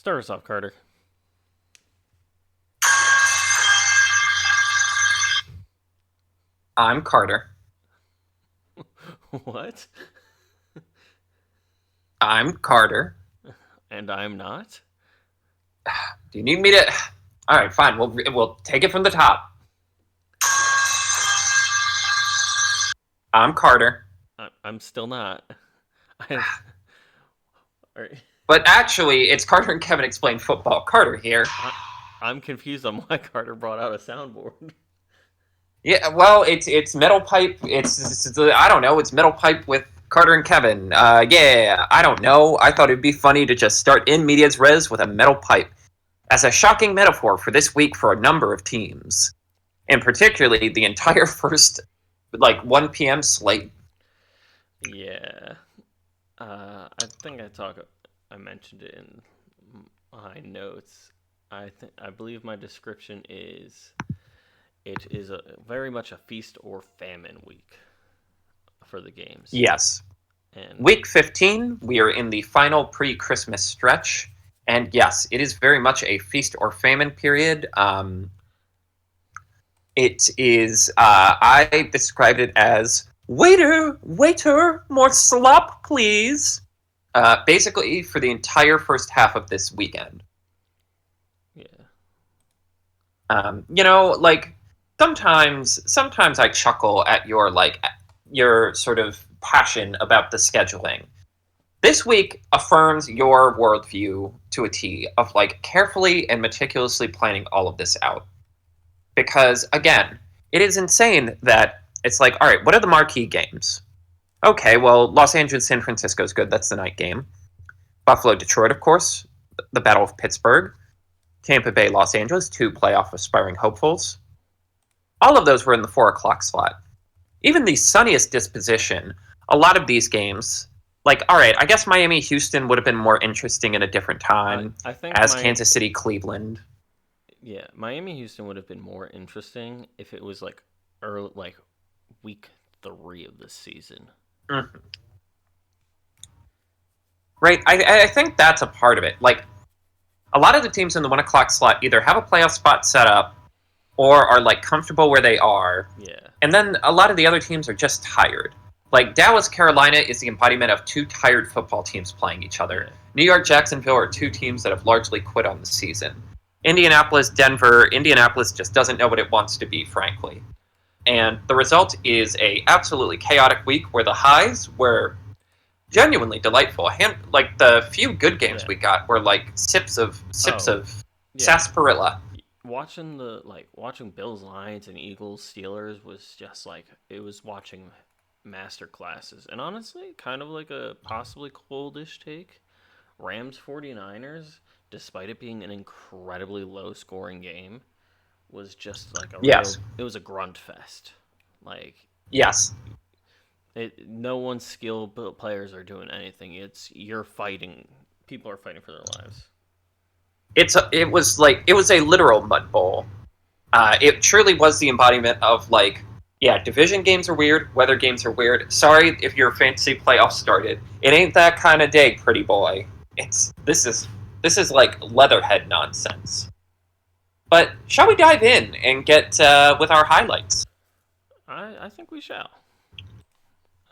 Start us off, Carter. I'm Carter. What? I'm Carter. And I'm not? Do you need me to? All right, fine. We'll take it from the top. I'm Carter. I'm still not. I, are- But actually, it's Carter and Kevin explain football. Carter here. I, I'm confused on why Carter brought out a soundboard. Yeah, well, it's metal pipe. I don't know. It's metal pipe with Carter and Kevin. Yeah, I don't know. I thought it'd be funny to just start in medias res with a metal pipe as a shocking metaphor for this week for a number of teams, and particularly the entire first 1 p.m. slate. Yeah. I think I mentioned it in my notes. I believe my description is it is very much a feast or famine week for the games. Yes. And Week 15, we are in the final pre Christmas stretch. And yes, it is very much a feast or famine period. It is, I described it as waiter, waiter, more slop, please. Basically, for the entire first half of this weekend. yeah. Like sometimes I chuckle at your sort of passion about the scheduling. This week affirms your worldview to a T of like carefully and meticulously planning all of this out. Because again, it is insane that it's like, all right, what are the marquee games? Okay, well, Los Angeles, San Francisco is good. That's the night game. Buffalo, Detroit, of course. The Battle of Pittsburgh. Tampa Bay, Los Angeles, two playoff aspiring hopefuls. All of those were in the 4 o'clock slot. Even the sunniest disposition, a lot of these games, like, all right, I guess Miami Houston would have been more interesting in a different I time, I think as my Kansas City Cleveland. Yeah, Miami Houston would have been more interesting if it was like early, like week 3 of this season. Mhm. Right? I think that's a part of it. Like, a lot of the teams in the 1 o'clock slot either have a playoff spot set up or are like comfortable where they are. Yeah, And then a lot of the other teams are just tired. Like Dallas, Carolina is the embodiment of two tired football teams playing each other. yeah, New York, Jacksonville are two teams that have largely quit on the season. Indianapolis, Denver, Indianapolis just doesn't know what it wants to be, frankly. And the result is a absolutely chaotic week where the highs were genuinely delightful. Like the few good games yeah. we got were like sips Oh, of yeah. sarsaparilla. Watching Bills, Lions, and Eagles, Steelers was just like it was watching master classes. And honestly, kind of like a possibly coldish take. Rams 49ers, despite it being an incredibly low scoring game, was just like Yes, it was a grunt fest. Like yes. no one's skilled players are doing anything. It's you're fighting. People are fighting for their lives. It was a literal mud bowl. It truly was the embodiment of like, yeah, division games are weird, weather games are weird. Sorry if your fantasy playoffs started. It ain't that kind of day, pretty boy. This is like leatherhead nonsense. But shall we dive in and get with our highlights? I think we shall.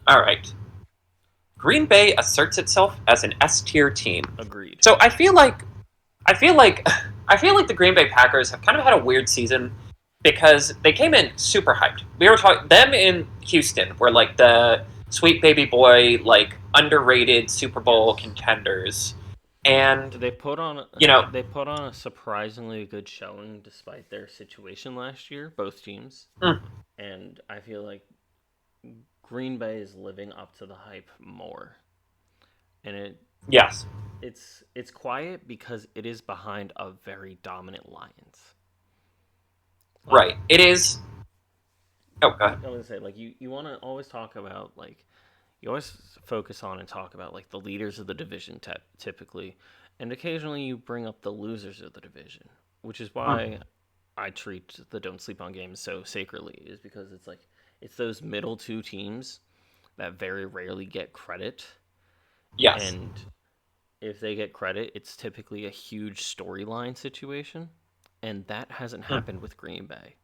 All right. Green Bay asserts itself as an S tier team. Agreed. So I feel like I feel like the Green Bay Packers have kind of had a weird season because they came in super hyped. We were talking them in Houston were like the sweet baby boy, like underrated Super Bowl Yes. contenders, and They put on you know, they put on a surprisingly good showing despite their situation last year, both teams. mm, And I feel like Green Bay is living up to the hype more. And yes, it's quiet because it is behind a very dominant Lions. Like right. It is. Oh, go ahead. I would say, like you want to always talk about like you always focus on and talk about like the leaders of the division typically, and occasionally you bring up the losers of the division, which is Mm, why I treat the don't sleep on games so sacredly. Is because it's like it's those middle two teams that very rarely get credit, yes, and if they get credit, it's typically a huge storyline situation, and that hasn't Hmm. happened with Green Bay.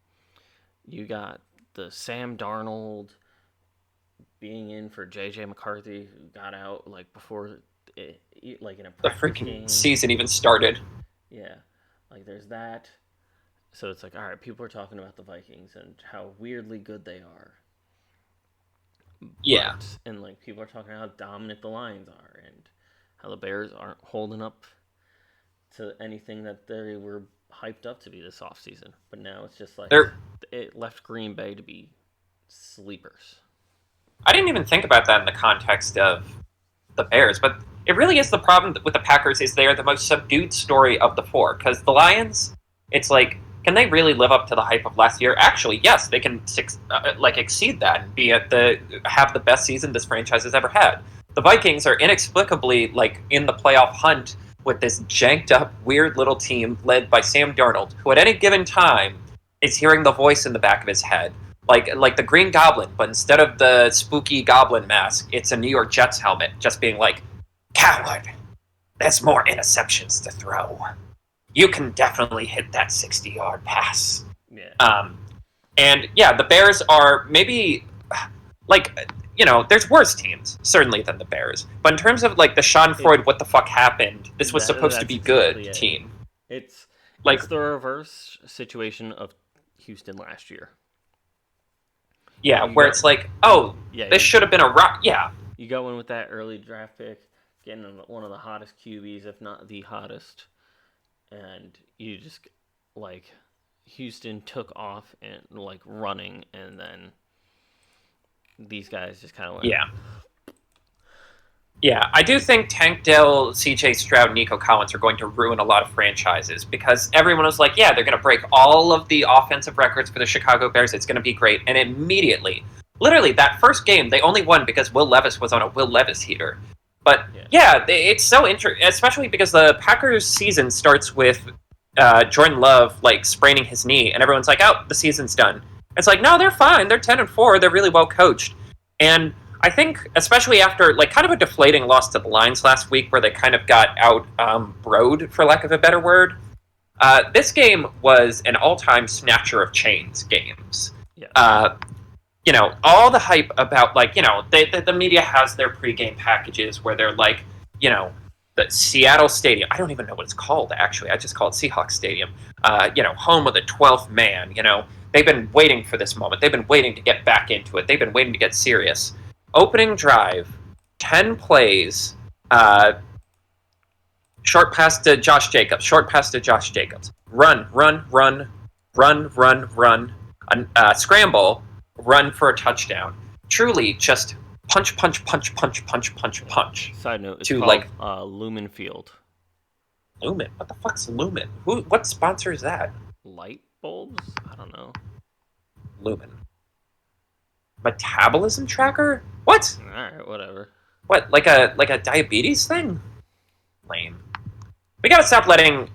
You got the Sam Darnold being in for J.J. McCarthy, who got out like before, like in a The practice freaking game. season even started. Yeah, like there's that. So it's like, all right, people are talking about the Vikings and how weirdly good they are, Yeah. but and like people are talking about how dominant the Lions are and how the Bears aren't holding up to anything that they were hyped up to be this offseason. But now it's just like They're it left Green Bay to be sleepers. I didn't even think about that in the context of the Bears, but it really is the problem with the Packers is they are the most subdued story of the four. Because the Lions, it's like, can they really live up to the hype of last year? Actually, yes, they can exceed that and be at the have the best season this franchise has ever had. The Vikings are inexplicably like in the playoff hunt with this janked up, weird little team led by Sam Darnold, who at any given time is hearing the voice in the back of his head like the Green Goblin, but instead of the spooky goblin mask, it's a New York Jets helmet, just being like, "Coward, there's more interceptions to throw. You can definitely hit that 60-yard pass." Yeah. And yeah, the Bears are maybe like there's worse teams certainly than the Bears, but in terms of like the Sean Freud, what the fuck happened? This was supposed to be good exactly it. team. It's Like it's the reverse situation of Houston last year. yeah, You where go, it's like, oh, yeah, this should have been a rock. Yeah, you go in with that early draft pick, getting one of the hottest QBs, if not the hottest, and you just like Houston took off and like running, and then these guys just kind of went. yeah. Yeah, I do think Tank Dell, CJ Stroud, Nico Collins are going to ruin a lot of franchises because everyone was like, yeah, they're going to break all of the offensive records for the Chicago Bears. It's going to be great. And immediately, literally, that first game, they only won because Will Levis was on a Will Levis heater. But yeah, it's so interesting, especially because the Packers season starts with Jordan Love like spraining his knee, and everyone's like, oh, the season's done. It's like, no, they're fine. They're 10-4. They're really well coached. And I think, especially after like kind of a deflating loss to the Lions last week, where they kind of got out broed, for lack of a better word, this game was an all-time snatcher of chains games. Yeah. All the hype about like the media has their pregame packages where they're like, the Seattle Stadium. I don't even know what it's called actually. I just call it Seahawks Stadium. Home of the 12th man. They've been waiting for this moment. They've been waiting to get back into it. They've been waiting to get serious. Opening drive, 10 plays, short pass to Josh Jacobs, run, scramble, run for a touchdown. Truly just punch. Side note, it's to called like Lumen Field. Lumen? What the fuck's Lumen? What sponsor is that? Light bulbs? I don't know. Lumen. Metabolism tracker? What? Alright, whatever. What, like a diabetes thing? Lame. We gotta stop letting.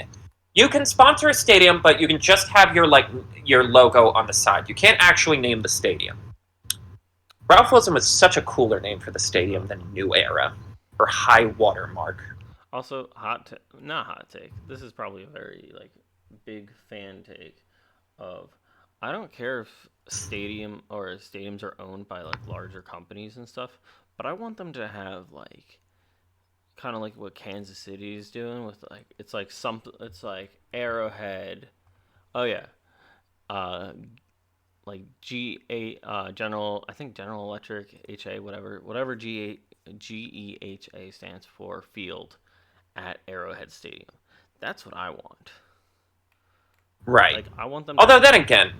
You can sponsor a stadium, but you can just have your logo on the side. You can't actually name the stadium. Ralph Wilson was such a cooler name for the stadium than New Era or High Watermark. Also, not hot take. This is probably a very like big fan take of. I don't care if stadiums are owned by like larger companies and stuff, but I want them to have like kind of like what Kansas City is doing with like it's like Arrowhead. Oh yeah. Like General Electric HA whatever GEHA stands for field at Arrowhead Stadium. That's what I want. Right. Like I want them Although then again,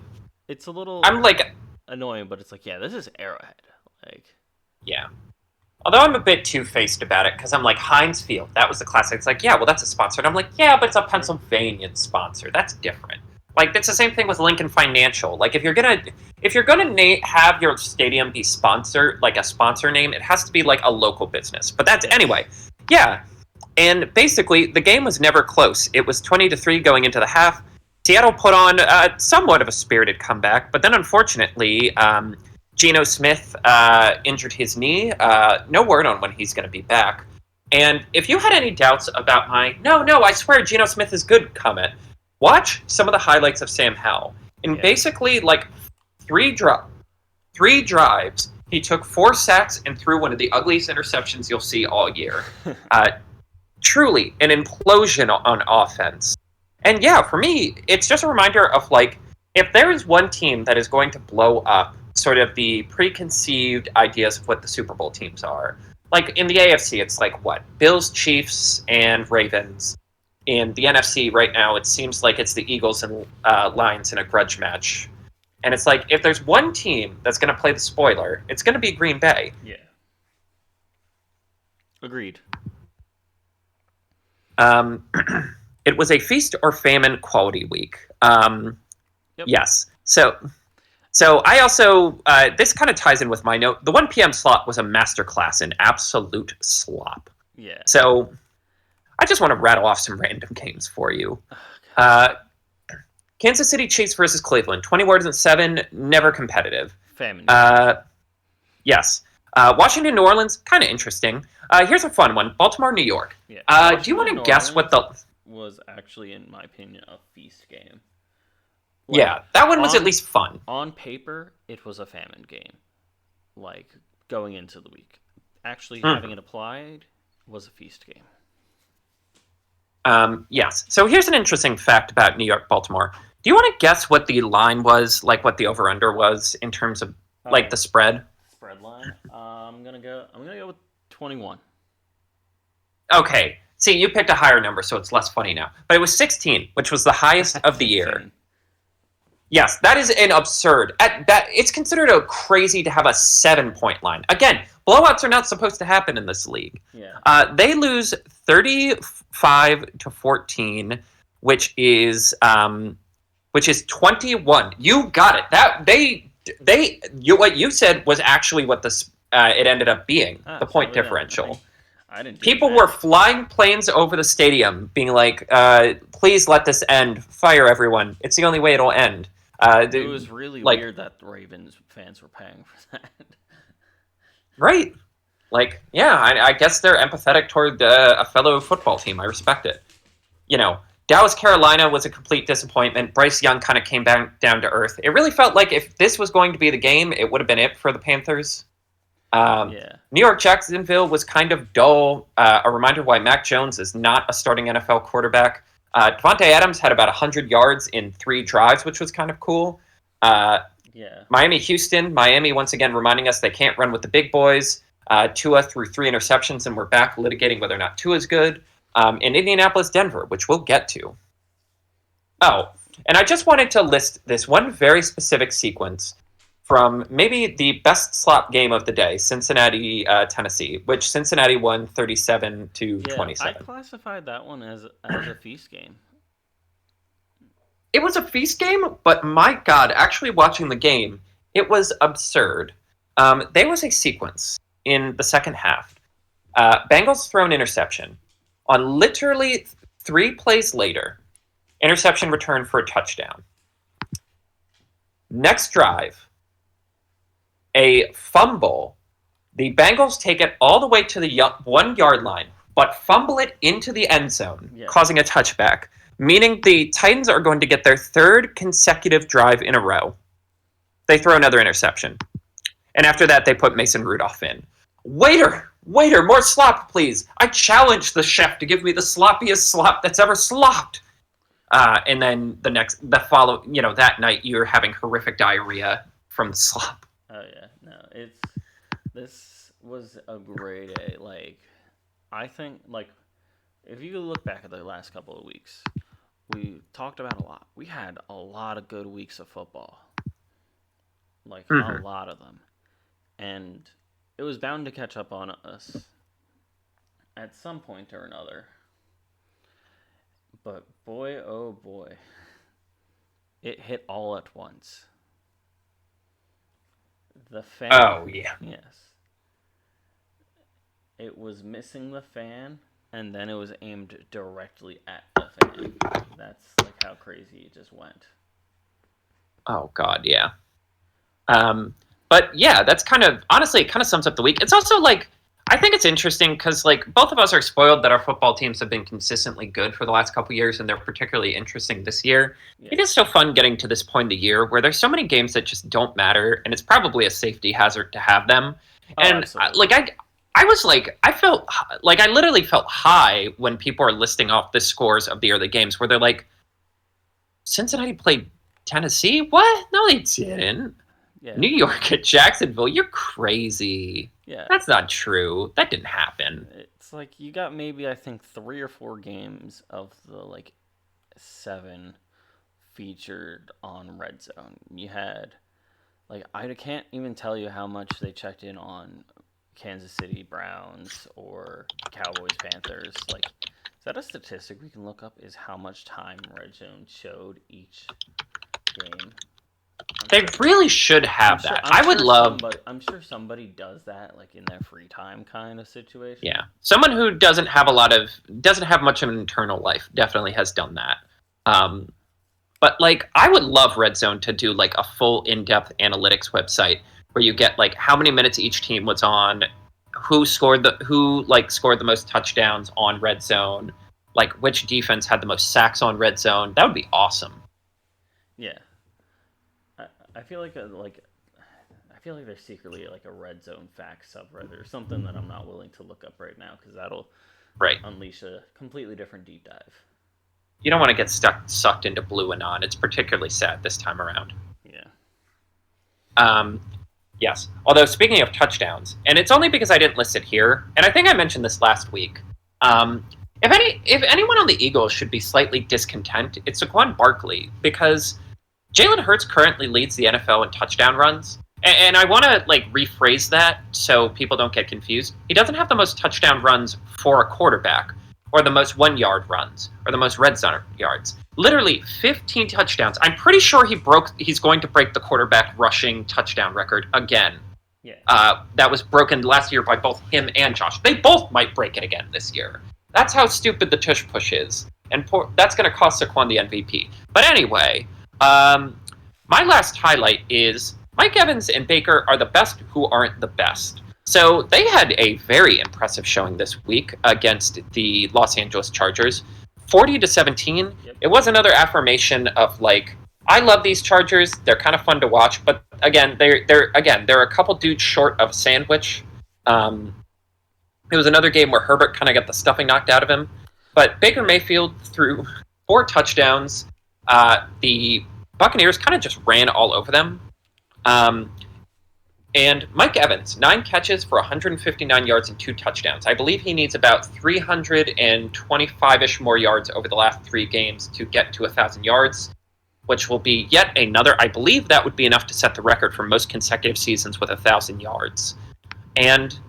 it's a little I'm like annoying, but it's like, yeah, this is Arrowhead. Like yeah. Although I'm a bit two-faced about it, because I'm like, Heinz Field, that was the classic. It's like, yeah, well, that's a sponsor. And I'm like, yeah, but it's a Pennsylvania sponsor. That's different. Like, it's the same thing with Lincoln Financial. Like, if you're gonna have your stadium be sponsored, like a sponsor name, it has to be like a local business. But that's anyway. Yeah. And basically, the game was never close. It was 20-3 going into the half. Seattle put on somewhat of a spirited comeback, but then unfortunately, Geno Smith injured his knee. No word on when he's going to be back. And if you had any doubts about my no, I swear Geno Smith is good comment, watch some of the highlights of Sam Howell. In basically like three drives, he took 4 sacks and threw one of the ugliest interceptions you'll see all year. Truly an implosion on offense. And yeah, for me, it's just a reminder of like, if there is one team that is going to blow up sort of the preconceived ideas of what the Super Bowl teams are, like in the AFC, it's like what? Bills, Chiefs, and Ravens. In the NFC right now, it seems like it's the Eagles and Lions in a grudge match. And it's like, if there's one team that's going to play the spoiler, it's going to be Green Bay. Yeah. Agreed. It was a feast or famine quality week. Yep. Yes. So I also, this kind of ties in with my note. The 1 p.m. slot was a masterclass in absolute slop. Yeah. So I just want to rattle off some random games for you. Kansas City Chiefs versus Cleveland. 21-7, never competitive. Famine. Yes. Washington, New Orleans, kind of interesting. Here's a fun one. Baltimore, New York. Yeah. Do you want to guess what the... was actually, in my opinion, a feast game. Like, yeah, that one was at least fun. On paper, it was a famine game. Like, going into the week. Actually, having it applied was a feast game. Yes. So here's an interesting fact about New York, Baltimore. Do you want to guess what the line was, like what the over/under was in terms of like the spread? Spread line. I'm gonna go with 21. Okay. See, you picked a higher number, so it's less funny now. But it was 16, which was the highest of the year. Yes, that is an absurd. It's considered a crazy to have a 7-point line. Again, blowouts are not supposed to happen in this league. Yeah. They lose 35-14, which is 21. You got it. What you said was actually what it ended up being. The point differential. I didn't. People were flying planes over the stadium, being like, "Please let this end. Fire everyone. It's the only way it'll end." It was really weird that the Ravens fans were paying for that. Right. Like, yeah, I guess they're empathetic toward a fellow football team. I respect it. You know, Dallas, Carolina was a complete disappointment. Bryce Young kind of came down to earth. It really felt like if this was going to be the game, it would have been it for the Panthers. New York, Jacksonville was kind of dull. A reminder why Mac Jones is not a starting NFL quarterback. Devontae Adams had about 100 yards in 3 drives, which was kind of cool. Miami, Houston. Miami, once again, reminding us they can't run with the big boys. Tua threw 3 interceptions, and we're back litigating whether or not Tua's good. In Indianapolis, Denver, which we'll get to. Oh, and I just wanted to list this one very specific sequence from maybe the best slop game of the day, Cincinnati, Tennessee, which Cincinnati won 37-27. I classified that one as a feast game. It was a feast game, but my God, actually watching the game, it was absurd. There was a sequence in the second half. Bengals throw an interception. On literally 3 plays later, interception return for a touchdown. Next drive, a fumble. The Bengals take it all the way to the 1-yard line, but fumble it into the end zone, causing a touchback, meaning the Titans are going to get their 3rd consecutive drive in a row. They throw another interception. And after that, they put Mason Rudolph in. Waiter, more slop, please. I challenge the chef to give me the sloppiest slop that's ever slopped. And then that night you're having horrific diarrhea from the slop. Oh yeah, no, this was a great day. Like, I think, like, if you look back at the last couple of weeks, we talked about a lot. We had a lot of good weeks of football. Like, a lot of them. And it was bound to catch up on us at some point or another. But boy, oh boy, it hit all at once. The fan. Oh, yeah. Yes. It was missing the fan, and then it was aimed directly at the fan. That's like how crazy it just went. Oh, God, yeah. But yeah, that's honestly, it kind of sums up the week. It's also like, I think it's interesting because like both of us are spoiled that our football teams have been consistently good for the last couple years, and they're particularly interesting this year. Yeah. It is so fun getting to this point of the year where there's so many games that just don't matter, and it's probably a safety hazard to have them. Oh, And absolutely. I was like, I felt like I literally felt high when people are listing off the scores of the early games, where they're like, Cincinnati played Tennessee? What? No, they didn't. Yeah. New York at Jacksonville? You're crazy. Yeah. That's not true. That didn't happen. It's like you got maybe I think 3 or 4 games of the like 7 featured on Red Zone. You had like I can't even tell you how much they checked in on Kansas City Browns or Cowboys Panthers. Like, is that a statistic we can look up? Is how much time Red Zone showed each game? They really should have that. I would love. I'm sure somebody does that, like in their free time kind of situation. Yeah, someone who doesn't have much of an internal life definitely has done that. But like, I would love Red Zone to do like a full in-depth analytics website where you get like how many minutes each team was on, who scored the most touchdowns on Red Zone, like which defense had the most sacks on Red Zone. That would be awesome. Yeah. I feel like I feel like there's secretly like a Red Zone facts subreddit or something that I'm not willing to look up right now because that'll Right. unleash a completely different deep dive. You don't want to get sucked into Blue Anon. It's particularly sad this time around. Yeah. Yes. Although speaking of touchdowns, and it's only because I didn't list it here, and I think I mentioned this last week. If anyone on the Eagles should be slightly discontent, it's Saquon Barkley because Jalen Hurts currently leads the NFL in touchdown runs. And I want to like rephrase that so people don't get confused. He doesn't have the most touchdown runs for a quarterback, or the most 1-yard runs, or the most red zone yards. Literally 15 touchdowns. I'm pretty sure he's going to break the quarterback rushing touchdown record again. Yeah. That was broken last year by both him and Josh. They both might break it again this year. That's how stupid the tush push is, and that's going to cost Saquon the MVP. But anyway, my last highlight is Mike Evans and Baker are the best who aren't the best. So they had a very impressive showing this week against the Los Angeles Chargers, 40-17. Yep. It was another affirmation of like, I love these Chargers. They're kind of fun to watch, but again, they're a couple dudes short of a sandwich. It was another game where Herbert kind of got the stuffing knocked out of him, but Baker Mayfield threw 4 touchdowns. The Buccaneers kind of just ran all over them. And Mike Evans, 9 catches for 159 yards and 2 touchdowns. I believe he needs about 325-ish more yards over the last 3 games to get to 1,000 yards, which will be yet another. I believe that would be enough to set the record for most consecutive seasons with 1,000 yards. And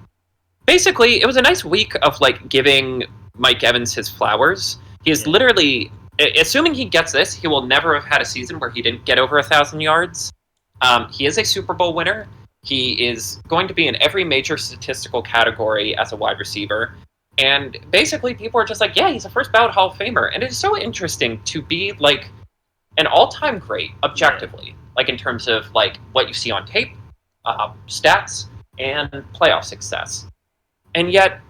basically, it was a nice week of like giving Mike Evans his flowers. He is literally, assuming he gets this, he will never have had a season where he didn't get over 1,000 yards. He is a Super Bowl winner. He is going to be in every major statistical category as a wide receiver. And basically, people are just like, yeah, he's a first ballot Hall of Famer. And it's so interesting to be like an all-time great, objectively, like in terms of like what you see on tape, stats, and playoff success. And yet,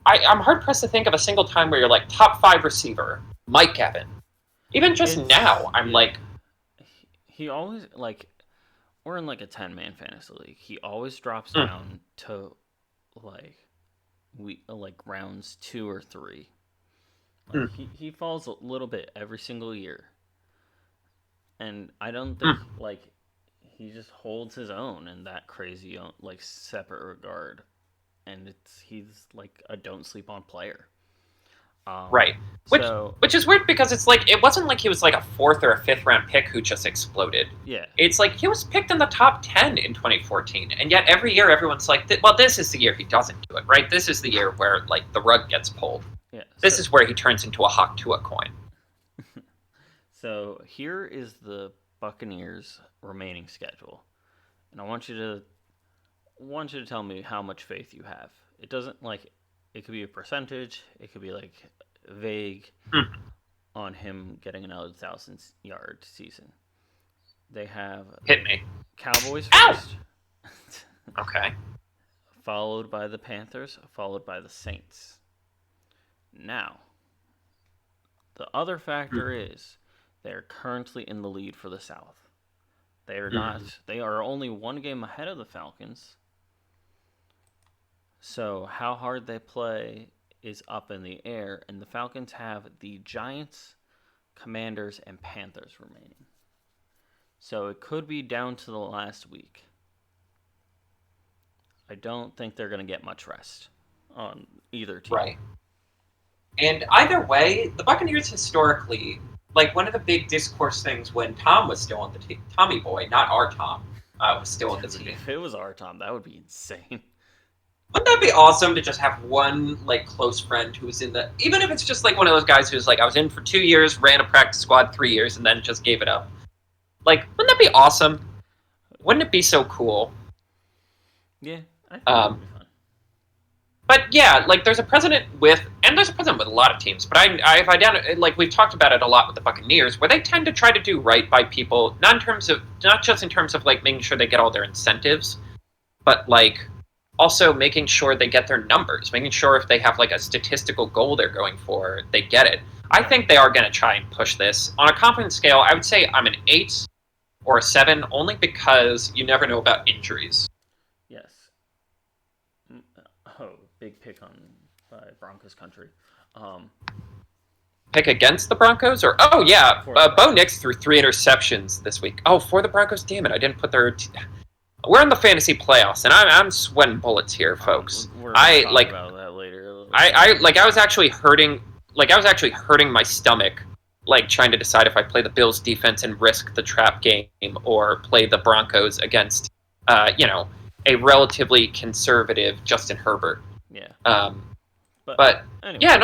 I'm hard-pressed to think of a single time where you're like, top 5 receiver, Mike Evans. Even just now, I'm like... He always, like... We're in like a 10-man fantasy league. He always drops down to like rounds 2 or 3. Like, he falls a little bit every single year, and I don't think like he just holds his own in that crazy like separate regard, and he's like a don't sleep on player. Right. Which is weird because it's like, it wasn't like he was like a 4th or a 5th round pick who just exploded. Yeah. It's like he was picked in the top 10 in 2014. And yet every year everyone's like, well, this is the year he doesn't do it, right? This is the year where like the rug gets pulled. Yeah. This is where he turns into a Hawk Tua coin. So here is the Buccaneers' remaining schedule. And I want you to tell me how much faith you have. It doesn't like... It could be a percentage. It could be like vague on him getting another 1,000-yard season. They have Hit me. Cowboys Ow! first. Okay. followed by the Panthers, followed by the Saints. Now, the other factor is they're currently in the lead for the South. They are not. They are only one game ahead of the Falcons. So how hard they play is up in the air, and the Falcons have the Giants, Commanders, and Panthers remaining. So it could be down to the last week. I don't think they're going to get much rest on either team. Right. And either way, the Buccaneers historically, like one of the big discourse things when Tom was still on the team, Tommy Boy, not our Tom, was still on the team. If it was our Tom, that would be insane. Wouldn't that be awesome to just have one like close friend who was in the, even if it's just like one of those guys who's like, I was in for 2 years, ran a practice squad 3 years, and then just gave it up. Like, wouldn't that be awesome? Wouldn't it be so cool? Yeah, I think that would be fun. But yeah, like there's a precedent with a lot of teams, but I've identified, like we've talked about it a lot with the Buccaneers, where they tend to try to do right by people, not just in terms of like making sure they get all their incentives, but like also making sure they get their numbers, making sure if they have like a statistical goal they're going for, they get it. I think they are going to try and push this. On a confidence scale, I would say I'm an 8 or a 7, only because you never know about injuries. Yes. Oh, big pick on Broncos country. Pick against the Broncos? Or oh yeah, Bo Nix threw 3 interceptions this week. Oh, for the Broncos, damn it, I didn't put their... We're in the fantasy playoffs, and I'm sweating bullets here, folks. We're gonna talk about that later. I was actually hurting my stomach, like trying to decide if I play the Bills defense and risk the trap game, or play the Broncos against, a relatively conservative Justin Herbert. Yeah. But anyway. yeah,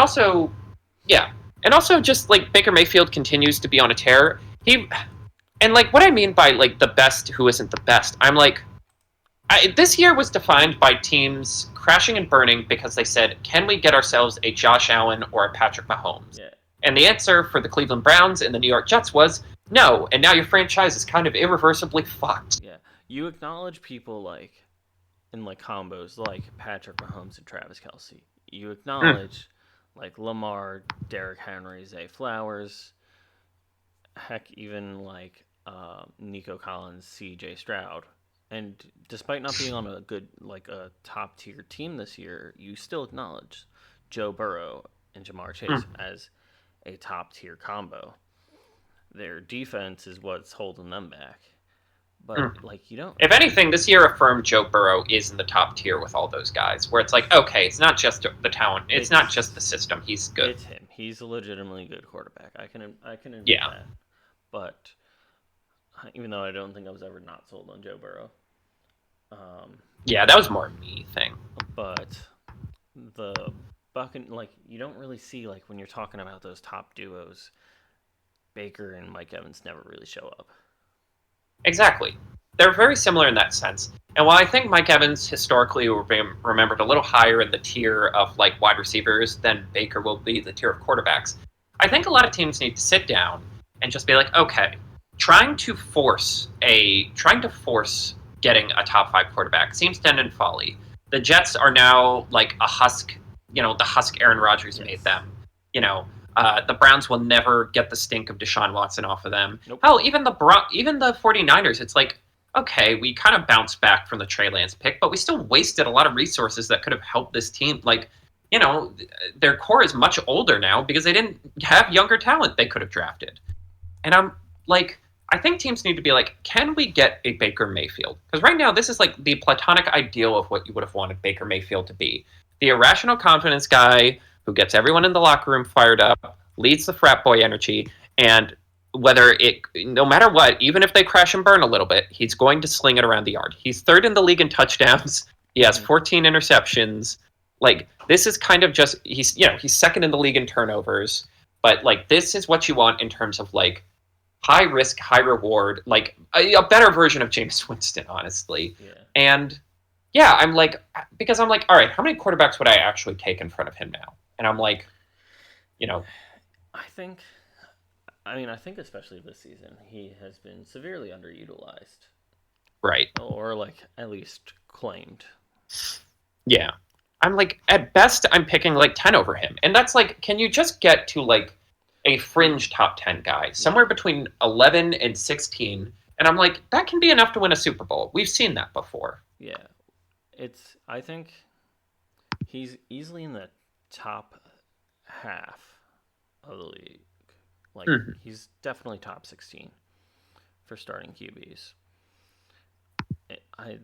and also just like Baker Mayfield continues to be on a tear. And like what I mean by like the best who isn't the best, I'm like, this year was defined by teams crashing and burning because they said, can we get ourselves a Josh Allen or a Patrick Mahomes? Yeah. And the answer for the Cleveland Browns and the New York Jets was no, and now your franchise is kind of irreversibly fucked. Yeah. You acknowledge people like in like combos like Patrick Mahomes and Travis Kelce. You acknowledge like Lamar, Derrick Henry, Zay Flowers, heck, even like Nico Collins, C.J. Stroud. And despite not being on a good, like a top tier team this year, you still acknowledge Joe Burrow and Jamar Chase as a top tier combo. Their defense is what's holding them back. But like you don't. If anything, this year affirmed Joe Burrow is in the top tier with all those guys. Where it's like, okay, it's not just the talent, it's not just the system. He's good. It's him. He's a legitimately good quarterback. I can admit that. But even though I don't think I was ever not sold on Joe Burrow. Yeah, that was more a me thing. But the like you don't really see like when you're talking about those top duos, Baker and Mike Evans never really show up. Exactly. They're very similar in that sense. And while I think Mike Evans historically will be remembered a little higher in the tier of like wide receivers than Baker will be the tier of quarterbacks, I think a lot of teams need to sit down and just be like, okay, trying to force getting a top 5 quarterback seems to end in folly. The Jets are now like a husk, the husk Aaron Rodgers made them. The Browns will never get the stink of Deshaun Watson off of them. Nope. Hell, even the 49ers, it's like, okay, we kind of bounced back from the Trey Lance pick, but we still wasted a lot of resources that could have helped this team. Like, their core is much older now because they didn't have younger talent they could have drafted. And I'm like, I think teams need to be like, can we get a Baker Mayfield? Because right now, this is like the platonic ideal of what you would have wanted Baker Mayfield to be. The irrational confidence guy who gets everyone in the locker room fired up, leads the frat boy energy, and no matter what, even if they crash and burn a little bit, he's going to sling it around the yard. He's 3rd in the league in touchdowns. He has 14 interceptions. Like, this is kind of just, he's 2nd in the league in turnovers. But, like, this is what you want in terms of, like, high risk, high reward, like a better version of Jameis Winston, honestly. Yeah. And yeah, I'm like, because I'm like, all right, how many quarterbacks would I actually take in front of him now? And I'm like, I think especially this season, he has been severely underutilized. Right. Or like at least claimed. Yeah. I'm like, at best, I'm picking like 10 over him. And that's like, can you just get to like a fringe top 10 guy, somewhere between 11 and 16? And I'm like, that can be enough to win a Super Bowl. We've seen that before. Yeah, I think he's easily in the top half of the league. Like Mhm. he's definitely top 16 for starting QBs. I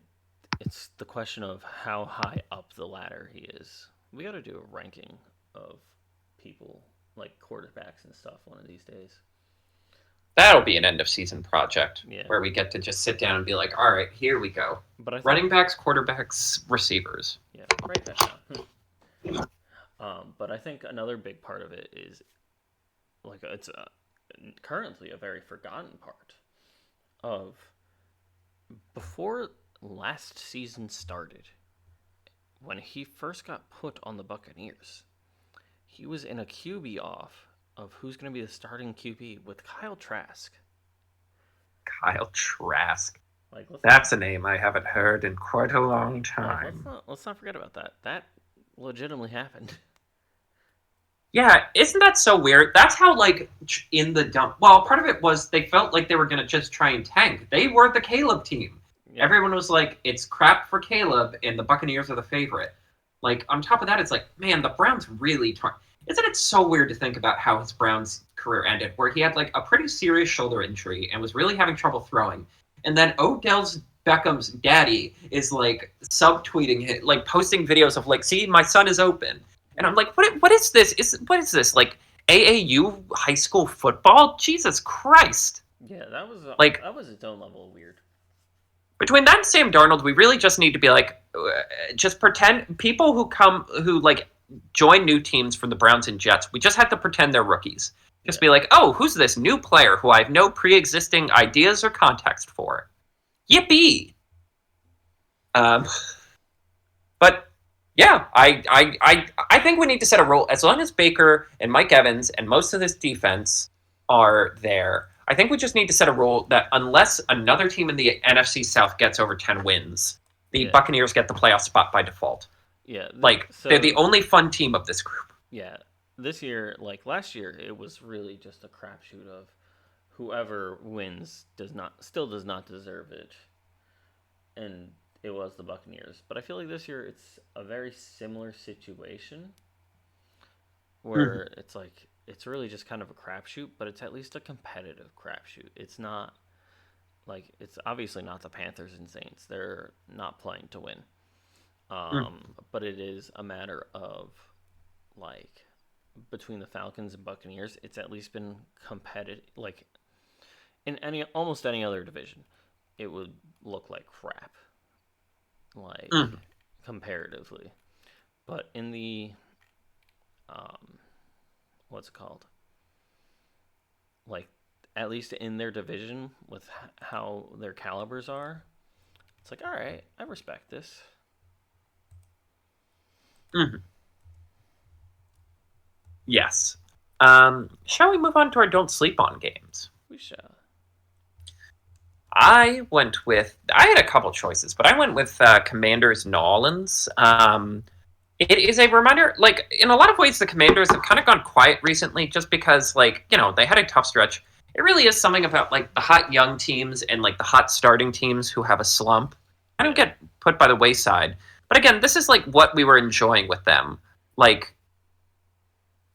it's the question of how high up the ladder he is. We got to do a ranking of people like quarterbacks and stuff one of these days. That'll be an end of season project Yeah, where we get to just sit down and be like, all right, here we go. but I think, Running backs, quarterbacks, receivers. yeah, write that down. But I think another big part of it is like it's currently a very forgotten part of before last season started, when he first got put on the Buccaneers, he was in a QB off of who's going to be the starting QB with Kyle Trask. Kyle Trask. Like, That's a name I haven't heard in quite a long like, time. let's not forget about that. That legitimately happened. Yeah, isn't that so weird? That's how, like, in the dump. Well, part of it was they felt like they were going to just try and tank. They were the Caleb team. Yeah. Everyone was like, it's crap for Caleb, and the Buccaneers are the favorite. Like, on top of that, it's like, man, the Browns really. Isn't it so weird to think about how his Browns career ended, where he had, like, a pretty serious shoulder injury and was really having trouble throwing? And then Odell's Beckham's daddy is, like, subtweeting it, like, posting videos of, like, see, my son is open. And I'm like, what is this? What is this? Like AAU high school football? Jesus Christ. Yeah, that was like that was its own level of weird. Between that and Sam Darnold, we really just need to be like, just pretend people who like join new teams from the Browns and Jets. We just have to pretend they're rookies. Just be like, oh, who's this new player who I have no pre-existing ideas or context for? Yippee! But yeah, I think we need to set a rule. As long as Baker and Mike Evans and most of this defense are there, I think we just need to set a rule that unless another team in the NFC South gets over 10 wins, the Buccaneers get the playoff spot by default. Yeah. They're the only fun team of this group. Yeah. This year, like last year, it was really just a crapshoot of whoever wins still does not deserve it. And it was the Buccaneers. But I feel like this year it's a very similar situation where it's like it's really just kind of a crapshoot, but it's at least a competitive crapshoot. It's not like it's obviously not the Panthers and Saints. They're not playing to win. But it is a matter of like between the Falcons and Buccaneers, it's at least been competitive. Like in almost any other division, it would look like crap. Like comparatively, but in the what's it called? Like at least in their division with how their calibers are, it's like all right, I respect this. Yes. Shall we move on to our don't sleep on games? We shall. I had a couple choices, but I went with Commanders Nolans. It is a reminder, like, in a lot of ways, the Commanders have kind of gone quiet recently just because, like, you know, they had a tough stretch. It really is something about, like, the hot young teams and, like, the hot starting teams who have a slump. I don't get put by the wayside. But again, this is, like, what we were enjoying with them. Like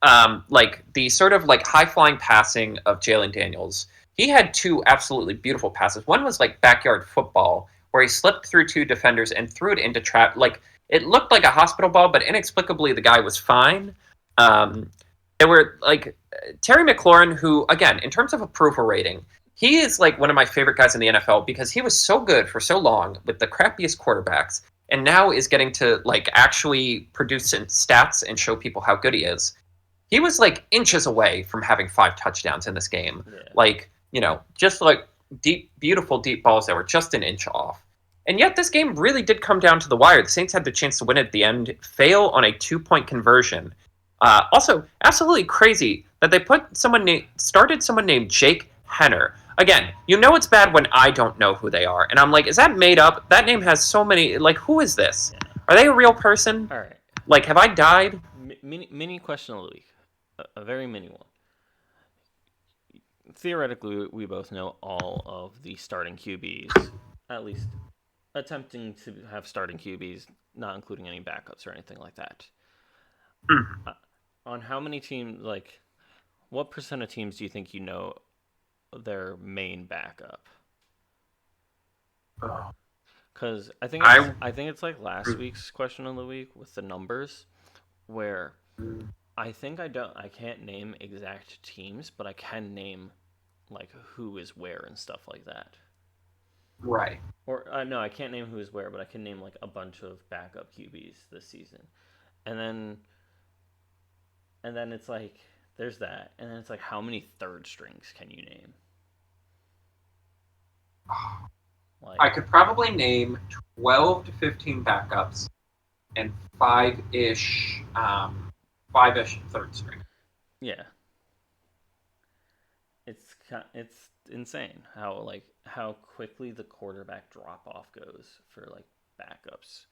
the sort of, like, high-flying passing of Jalen Daniels. He had two absolutely beautiful passes. One was like backyard football, where he slipped through two defenders and threw it into trap. Like it looked like a hospital ball, but inexplicably the guy was fine. There were like Terry McLaurin, who again, in terms of approval rating, he is like one of my favorite guys in the NFL because he was so good for so long with the crappiest quarterbacks, and now is getting to like actually produce stats and show people how good he is. He was like inches away from having 5 touchdowns in this game. Yeah. Like, you know, just like beautiful deep balls that were just an inch off. And yet this game really did come down to the wire. The Saints had the chance to win at the end, fail on a 2-point conversion. Also, absolutely crazy that they started someone named Jake Henner. Again, you know it's bad when I don't know who they are. And I'm like, is that made up? That name has so many, like, who is this? Are they a real person? All right. Like, have I died? Mini question of the week. A very mini one. Theoretically, we both know all of the starting QBs, at least attempting to have starting QBs, not including any backups or anything like that. Hmm. On how many teams, like, what percent of teams do you think you know their main backup? Oh. Because I think it's I. I think it's like last week's question of the week with the numbers, where I can't name exact teams, but I can name like who is where and stuff like that. Right. Or no, I can't name who is where, but I can name like a bunch of backup QBs this season, and then it's like there's that, and then it's like how many third strings can you name? Like I could probably name 12 to 15 backups and five-ish third string. yeah, it's insane how quickly the quarterback drop off goes for like backups.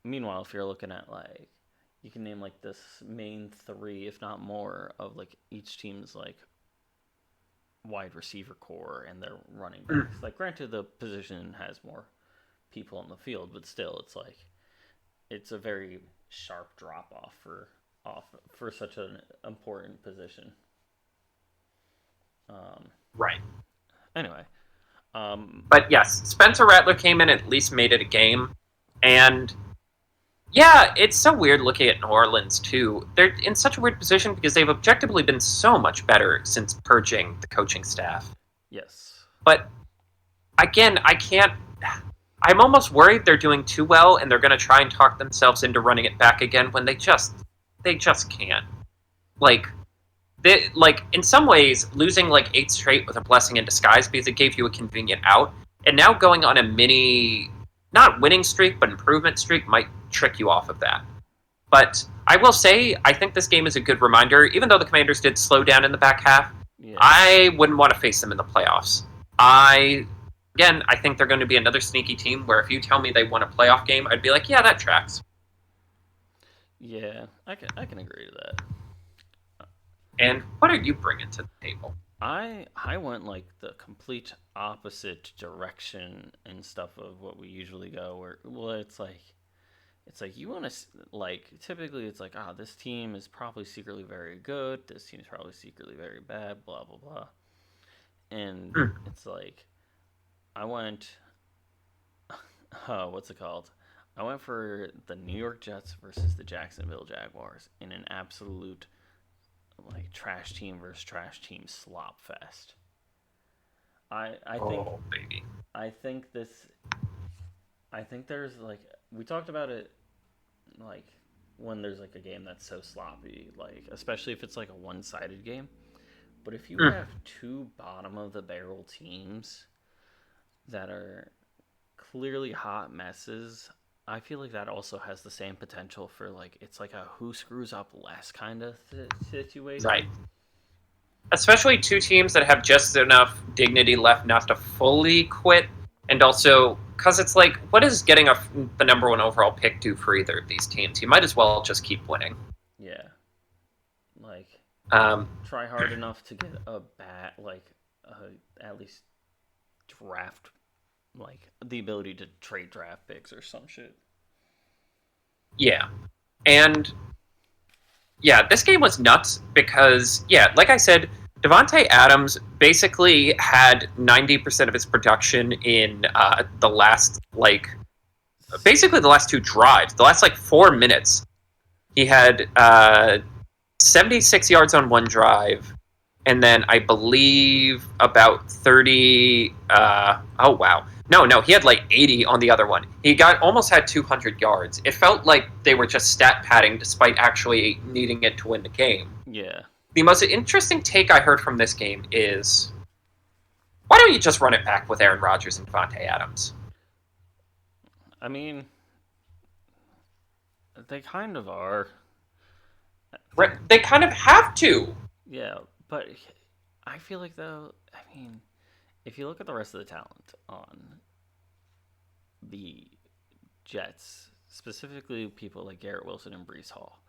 Meanwhile, if you're looking at like you can name like this main three, if not more, of like each team's like wide receiver core and their running backs. Like, granted, the position has more people on the field, but still, it's like it's a very sharp drop off for such an important position. Um, Right. anyway, But yes, Spencer Rattler came in and at least made it a game. And yeah, it's so weird looking at New Orleans too. They're in such a weird position because they've objectively been so much better since purging the coaching staff. yes, But again, I can't. I'm almost worried they're doing too well and they're going to try and talk themselves into running it back again when they just can't. Like like in some ways, losing like 8 straight was a blessing in disguise because it gave you a convenient out. And now going on a mini, not winning streak, but improvement streak might trick you off of that. But I will say, I think this game is a good reminder. Even though the Commanders did slow down in the back half, yeah, I wouldn't want to face them in the playoffs. I think they're going to be another sneaky team where if you tell me they won a playoff game, I'd be like, yeah, that tracks. yeah. I can agree to that. And what are you bringing to the table? I went like the complete opposite direction and stuff of what we usually go. Where well, it's like you want to like typically it's like this team is probably secretly very good. This team is probably secretly very bad. Blah blah blah. And Hmm. it's like I went. What's it called? I went for the New York Jets versus the Jacksonville Jaguars in an absolute like trash team versus trash team slop fest. I think Oh, baby. I think this I think there's like we talked about it like when there's like a game that's so sloppy, like especially if it's like a one-sided game. But if you Hmm. have two bottom of the barrel teams that are clearly hot messes, I feel like that also has the same potential for like it's like a who screws up less kind of Right. situation. Especially two teams that have just enough dignity left not to fully quit, and also because it's like, what is getting the number one overall pick do for either of these teams? You might as well just keep winning. Yeah, like Um, try hard enough to get a at least draft like the ability to trade draft picks or some shit. yeah, and yeah, this game was nuts because yeah, like I said, Devonte Adams basically had 90% of his production in the last basically the last two drives, the last like 4 minutes. He had 76 yards on one drive, and then I believe about 30. Oh, wow. No, he had like 80 on the other one. He almost had 200 yards. It felt like they were just stat padding despite actually needing it to win the game. Yeah, The most interesting take I heard from this game is why don't you just run it back with Aaron Rodgers and Devontae Adams? I mean they kind of are. They They kind of have to. yeah, but I feel like though I mean if you look at the rest of the talent on the Jets specifically people like Garrett Wilson and Brees Hall.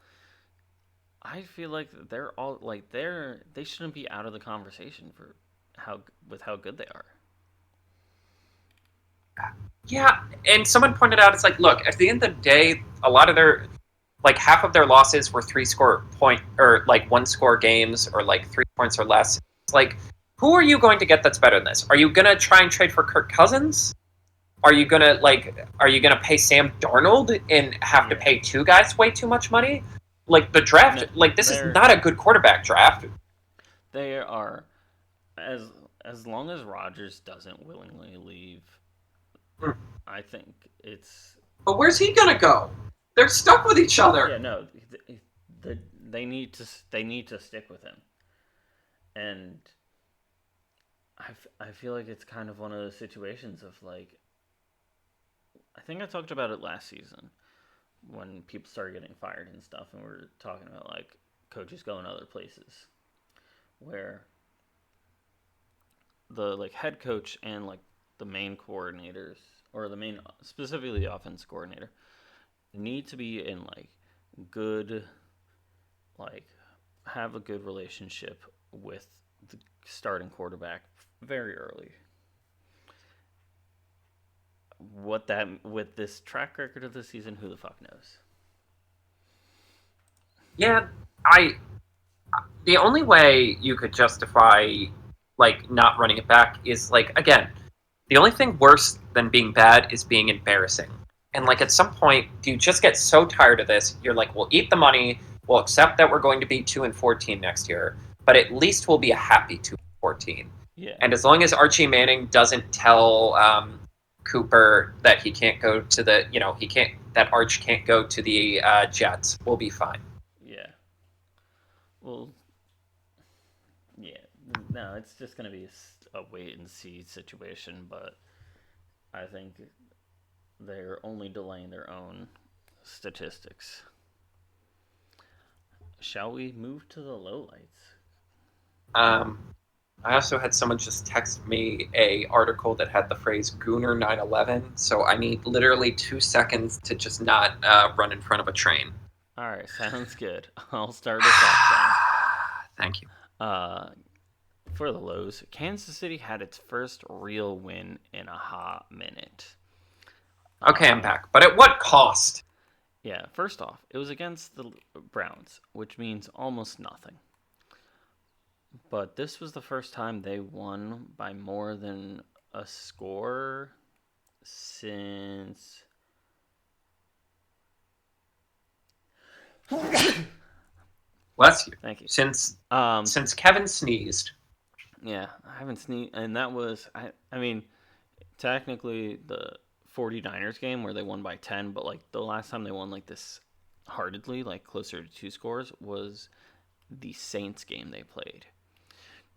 I feel like they're all like they shouldn't be out of the conversation for how good they are. Yeah, and someone pointed out, it's like, look, at the end of the day, a lot of their, like, half of their losses were 3-score point, or, like, 1-score games, or, like, 3 points or less. It's like, who are you going to get that's better than this? Are you going to try and trade for Kirk Cousins? Are you going to pay Sam Darnold and have to pay 2 guys way too much money? Like, the draft, No, like, this is not a good quarterback draft. They are, as long as Rodgers doesn't willingly leave, I think it's. But where's he gonna go? They're stuck with each other. Yeah, no, they need to stick with him, and I feel like it's kind of one of those situations of like. I think I talked about it last season when people started getting fired and stuff, and we were talking about like coaches going other places, where the like head coach and like the main coordinators or the main specifically the offense coordinator need to be in like good like have a good relationship with the starting quarterback very early. What that with this track record of the season, who the fuck knows? Yeah, the only way you could justify like not running it back is like, again, the only thing worse than being bad is being embarrassing. And like at some point, do you just get so tired of this? You're like, we'll eat the money. We'll accept that we're going to be 2-14 next year, but at least we'll be a happy 2-14. Yeah. And as long as Archie Manning doesn't tell Cooper that he can't go to the, he can't, that Arch can't go to the Jets, we'll be fine. Yeah. Well, yeah. No, it's just going to be a wait and see situation, but I think they're only delaying their own statistics. Shall we move to the lowlights? I also had someone just text me a article that had the phrase Gooner 911, so I need literally 2 seconds to just not run in front of a train. All right, sounds good. I'll start us off then. Thank you. For the lows, Kansas City had its first real win in a hot minute. Okay, I'm back. But at what cost? Yeah, first off, it was against the Browns, which means almost nothing. But this was the first time they won by more than a score since... Bless you. Thank you. Since Kevin sneezed. Yeah, I haven't sneezed. And that was, I mean, technically the 49ers game where they won by 10, but like the last time they won like this heartedly, like closer to 2 scores, was the Saints game they played.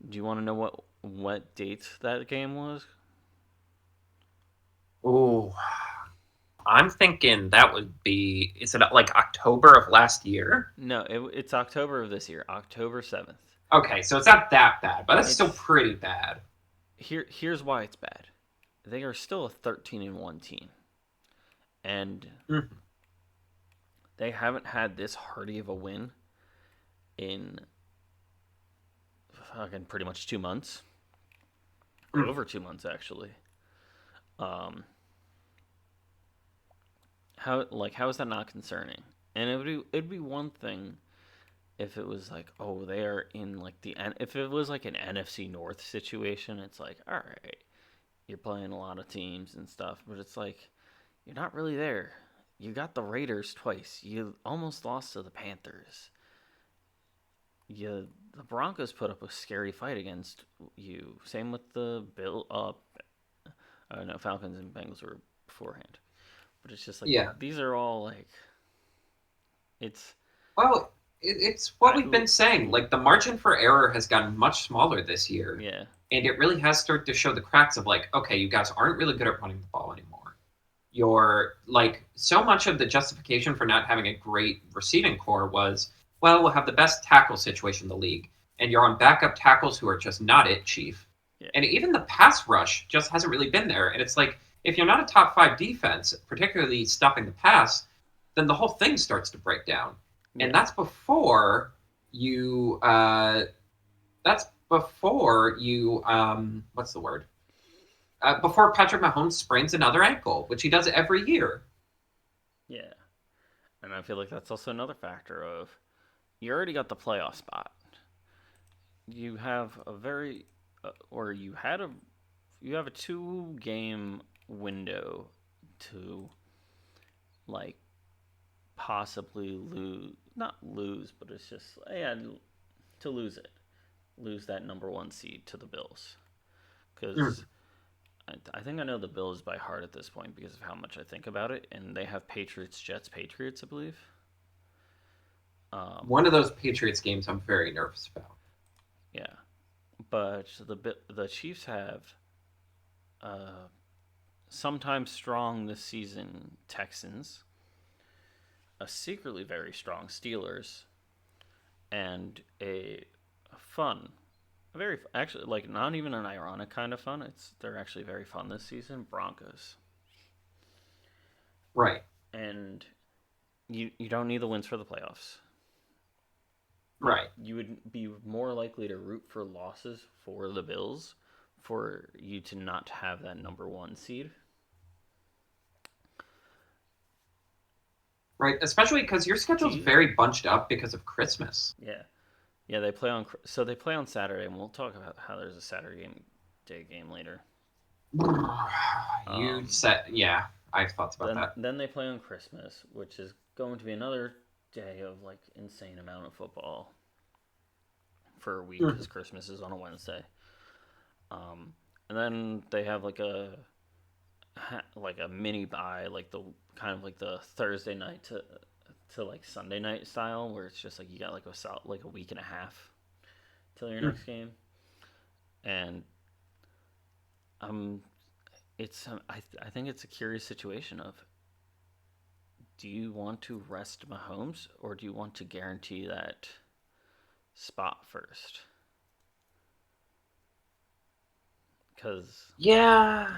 Do you want to know what dates that game was? Ooh, I'm thinking that would be, is it like October of last year? No, it's October of this year, October 7th. Okay, so it's not that bad, but it's still pretty bad. Here's why it's bad. They are still a 13-1 team. And they haven't had this hearty of a win in fucking pretty much 2 months. Over 2 months, actually. How is that not concerning? And it'd be one thing if it was like, oh, they are in like if it was like an NFC North situation, it's like, all right, you're playing a lot of teams and stuff, but it's like you're not really there. You got the Raiders twice. You almost lost to the Panthers. The Broncos put up a scary fight against you. Same with the Falcons and Bengals were beforehand. But it's just like, these are all like, it's... Well, it's what we've been saying. Like, the margin for error has gotten much smaller this year. Yeah. And it really has started to show the cracks of like, okay, you guys aren't really good at running the ball anymore. You're like, so much of the justification for not having a great receiving core was, well, we'll have the best tackle situation in the league. And you're on backup tackles who are just not it, Chief. Yeah. And even the pass rush just hasn't really been there. And it's like, if you're not a top 5 defense, particularly stopping the pass, then the whole thing starts to break down. And Yeah. that's before you what's the word? Before Patrick Mahomes sprains another ankle, which he does every year. Yeah. And I feel like that's also another factor of you already got the playoff spot. You have a very or you have a 2 game window to like possibly lose, not lose, but it's just yeah, to lose that number 1 seed to the Bills Mm. because I think I know the Bills by heart at this point because of how much I think about it, and they have Patriots, Jets, Patriots, I believe. One of those Patriots games I'm very nervous about. Yeah, but the Chiefs have uh, sometimes strong this season Texans, a secretly very strong Steelers, and a fun, a very actually like not even an ironic kind of fun. They're actually very fun this season. Broncos, Right, and you don't need the wins for the playoffs. right. You would be more likely to root for losses for the Bills for you to not have that number 1 seed. Right, especially because your schedule's very bunched up because of Christmas. Yeah, yeah. They play on Saturday, and we'll talk about how there's a Saturday game later. You Um, said, yeah, I have thoughts about then that. then they play on Christmas, which is going to be another day of like insane amount of football for a week Mhm. because Christmas is on a Wednesday. Um, and then they have like a mini bye, like the kind of like the Thursday night to like Sunday night style, where it's just like you got like a week and a half till your Mm. next game, and um, I think it's a curious situation of do you want to rest Mahomes or do you want to guarantee that spot first? Because Yeah.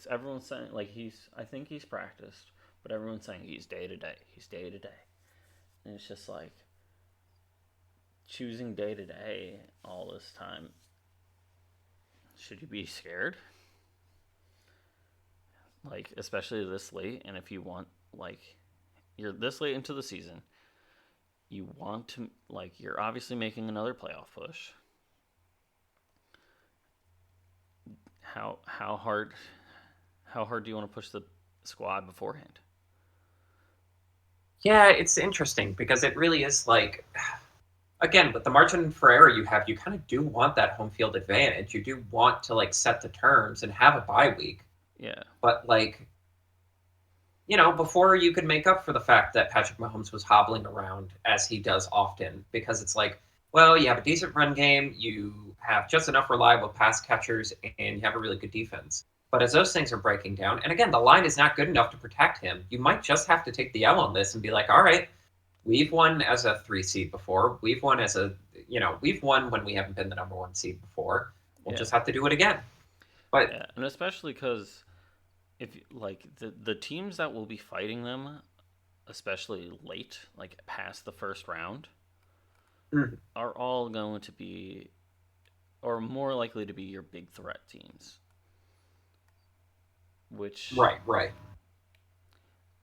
everyone's saying like I think he's practiced, but everyone's saying he's day to day. He's day to day. And it's just like choosing day to day all this time. Should you be scared? Like especially this late, and if you want like you're this late into the season, you want to like you're obviously making another playoff push. How hard do you want to push the squad beforehand? Yeah, it's interesting because it really is like, again, with the margin for error you have, you kind of do want that home field advantage. You do want to like set the terms and have a bye week. Yeah, But like, before you could make up for the fact that Patrick Mahomes was hobbling around as he does often, because it's like, well, you have a decent run game, you have just enough reliable pass catchers, and you have a really good defense. But as those things are breaking down, and again, the line is not good enough to protect him, you might just have to take the L on this and be like, all right, we've won as a 3 seed before. We've won when we haven't been the number 1 seed before. We'll yeah, just have to do it again. But yeah, and especially because if like the teams that will be fighting them, especially late, like past the first round, mm, are all going to be or more likely to be your big threat teams, which right, right.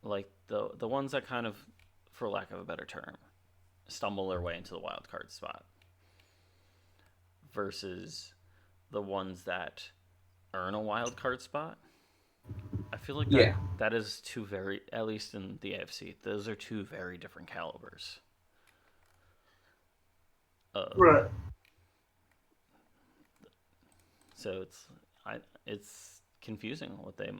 like the ones that kind of, for lack of a better term, stumble their way into the wild card spot versus the ones that earn a wild card spot. I feel like Yeah. that is two very, at least in the AFC, those are two very different calibers of. Right. So it's confusing what they,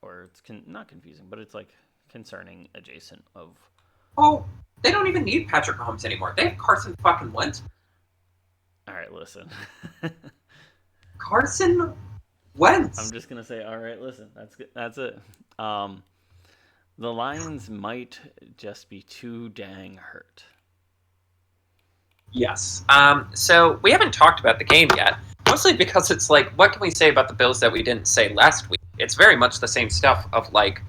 or not confusing, but it's like concerning adjacent of. Oh, they don't even need Patrick Mahomes anymore. They have Carson fucking Wentz. All right, listen. Carson I'm Wentz. just gonna say, all right, listen. That's good. That's it. Um, the Lions might just be too dang hurt. Yes. So we haven't talked about the game yet, mostly because it's like, what can we say about the Bills that we didn't say last week? It's very much the same stuff of like,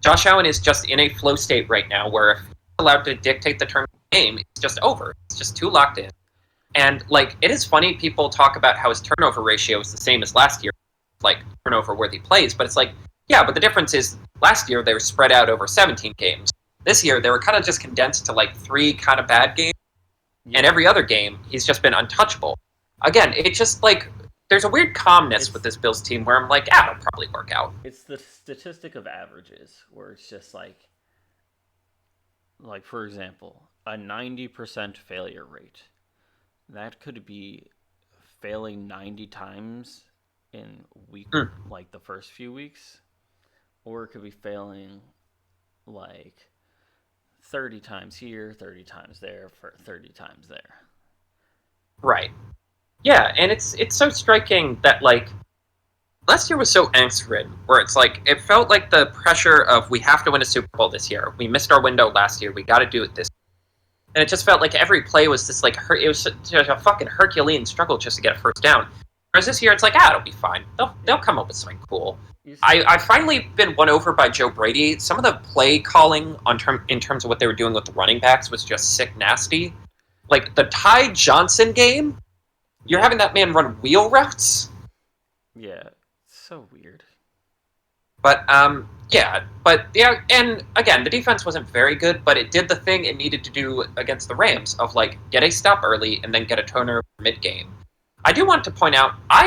Josh Allen is just in a flow state right now where if he's allowed to dictate the turn of the game, it's just over. It's just too locked in. And, like, it is funny people talk about how his turnover ratio is the same as last year, like, turnover-worthy plays, but it's like, yeah, but the difference is last year they were spread out over 17 games. This year they were kind of just condensed to, like, 3 kind of bad games, and every other game he's just been untouchable. Again, it just, like, there's a weird calmness with this Bills team where I'm like, it'll probably work out. It's the statistic of averages, where it's just like, for example, a 90% failure rate. That could be failing 90 times in like the first few weeks, or it could be failing like 30 times here, 30 times there, for 30 times there. Right. Yeah, and it's so striking that, like, last year was so angst-ridden, where it's like, it felt like the pressure of, we have to win a Super Bowl this year. We missed our window last year. We got to do it this year. And it just felt like every play was this, like, it was just a fucking Herculean struggle just to get a first down. Whereas this year, it's like, it'll be fine. They'll come up with something cool. I've finally been won over by Joe Brady. Some of the play calling in terms of what they were doing with the running backs was just sick nasty. Like, the Ty Johnson game, you're having that man run wheel routes? Yeah, so weird. But, yeah, and again, the defense wasn't very good, but it did the thing it needed to do against the Rams of, like, get a stop early and then get a turnover mid-game. I do want to point out, I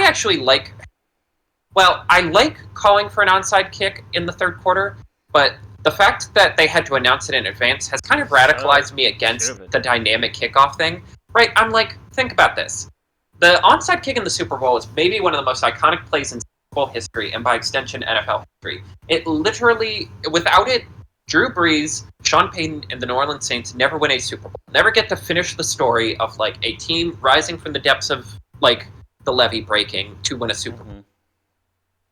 like calling for an onside kick in the third quarter, but the fact that they had to announce it in advance has kind of radicalized me against the dynamic kickoff thing. Right? I'm like, think about this. The onside kick in the Super Bowl is maybe one of the most iconic plays in Super Bowl history, and by extension, NFL history. It literally, without it, Drew Brees, Sean Payton, and the New Orleans Saints never win a Super Bowl. Never get to finish the story of, like, a team rising from the depths of, like, the levee breaking to win a Super Bowl.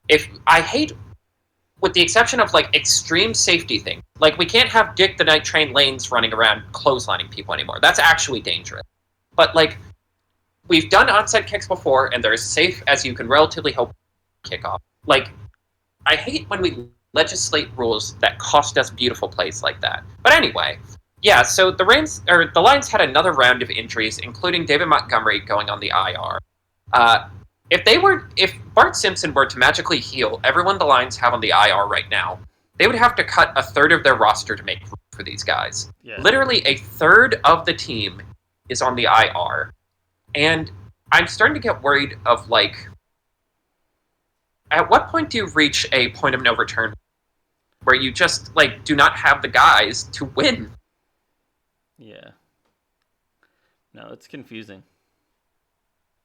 If I hate, with the exception of, like, extreme safety things, like, we can't have Dick the Night Train Lanes running around clotheslining people anymore. That's actually dangerous. But, like, we've done onside kicks before, and they're as safe as you can relatively hope kickoff. Like, I hate when we legislate rules that cost us beautiful plays like that. But anyway, yeah, so the Lions had another round of injuries, including David Montgomery going on the IR. If Bart Simpson were to magically heal everyone the Lions have on the IR right now, they would have to cut a third of their roster to make room for these guys. Yeah. Literally a third of the team is on the IR. And I'm starting to get worried of, like, at what point do you reach a point of no return where you just, like, do not have the guys to win? Yeah. No, it's confusing.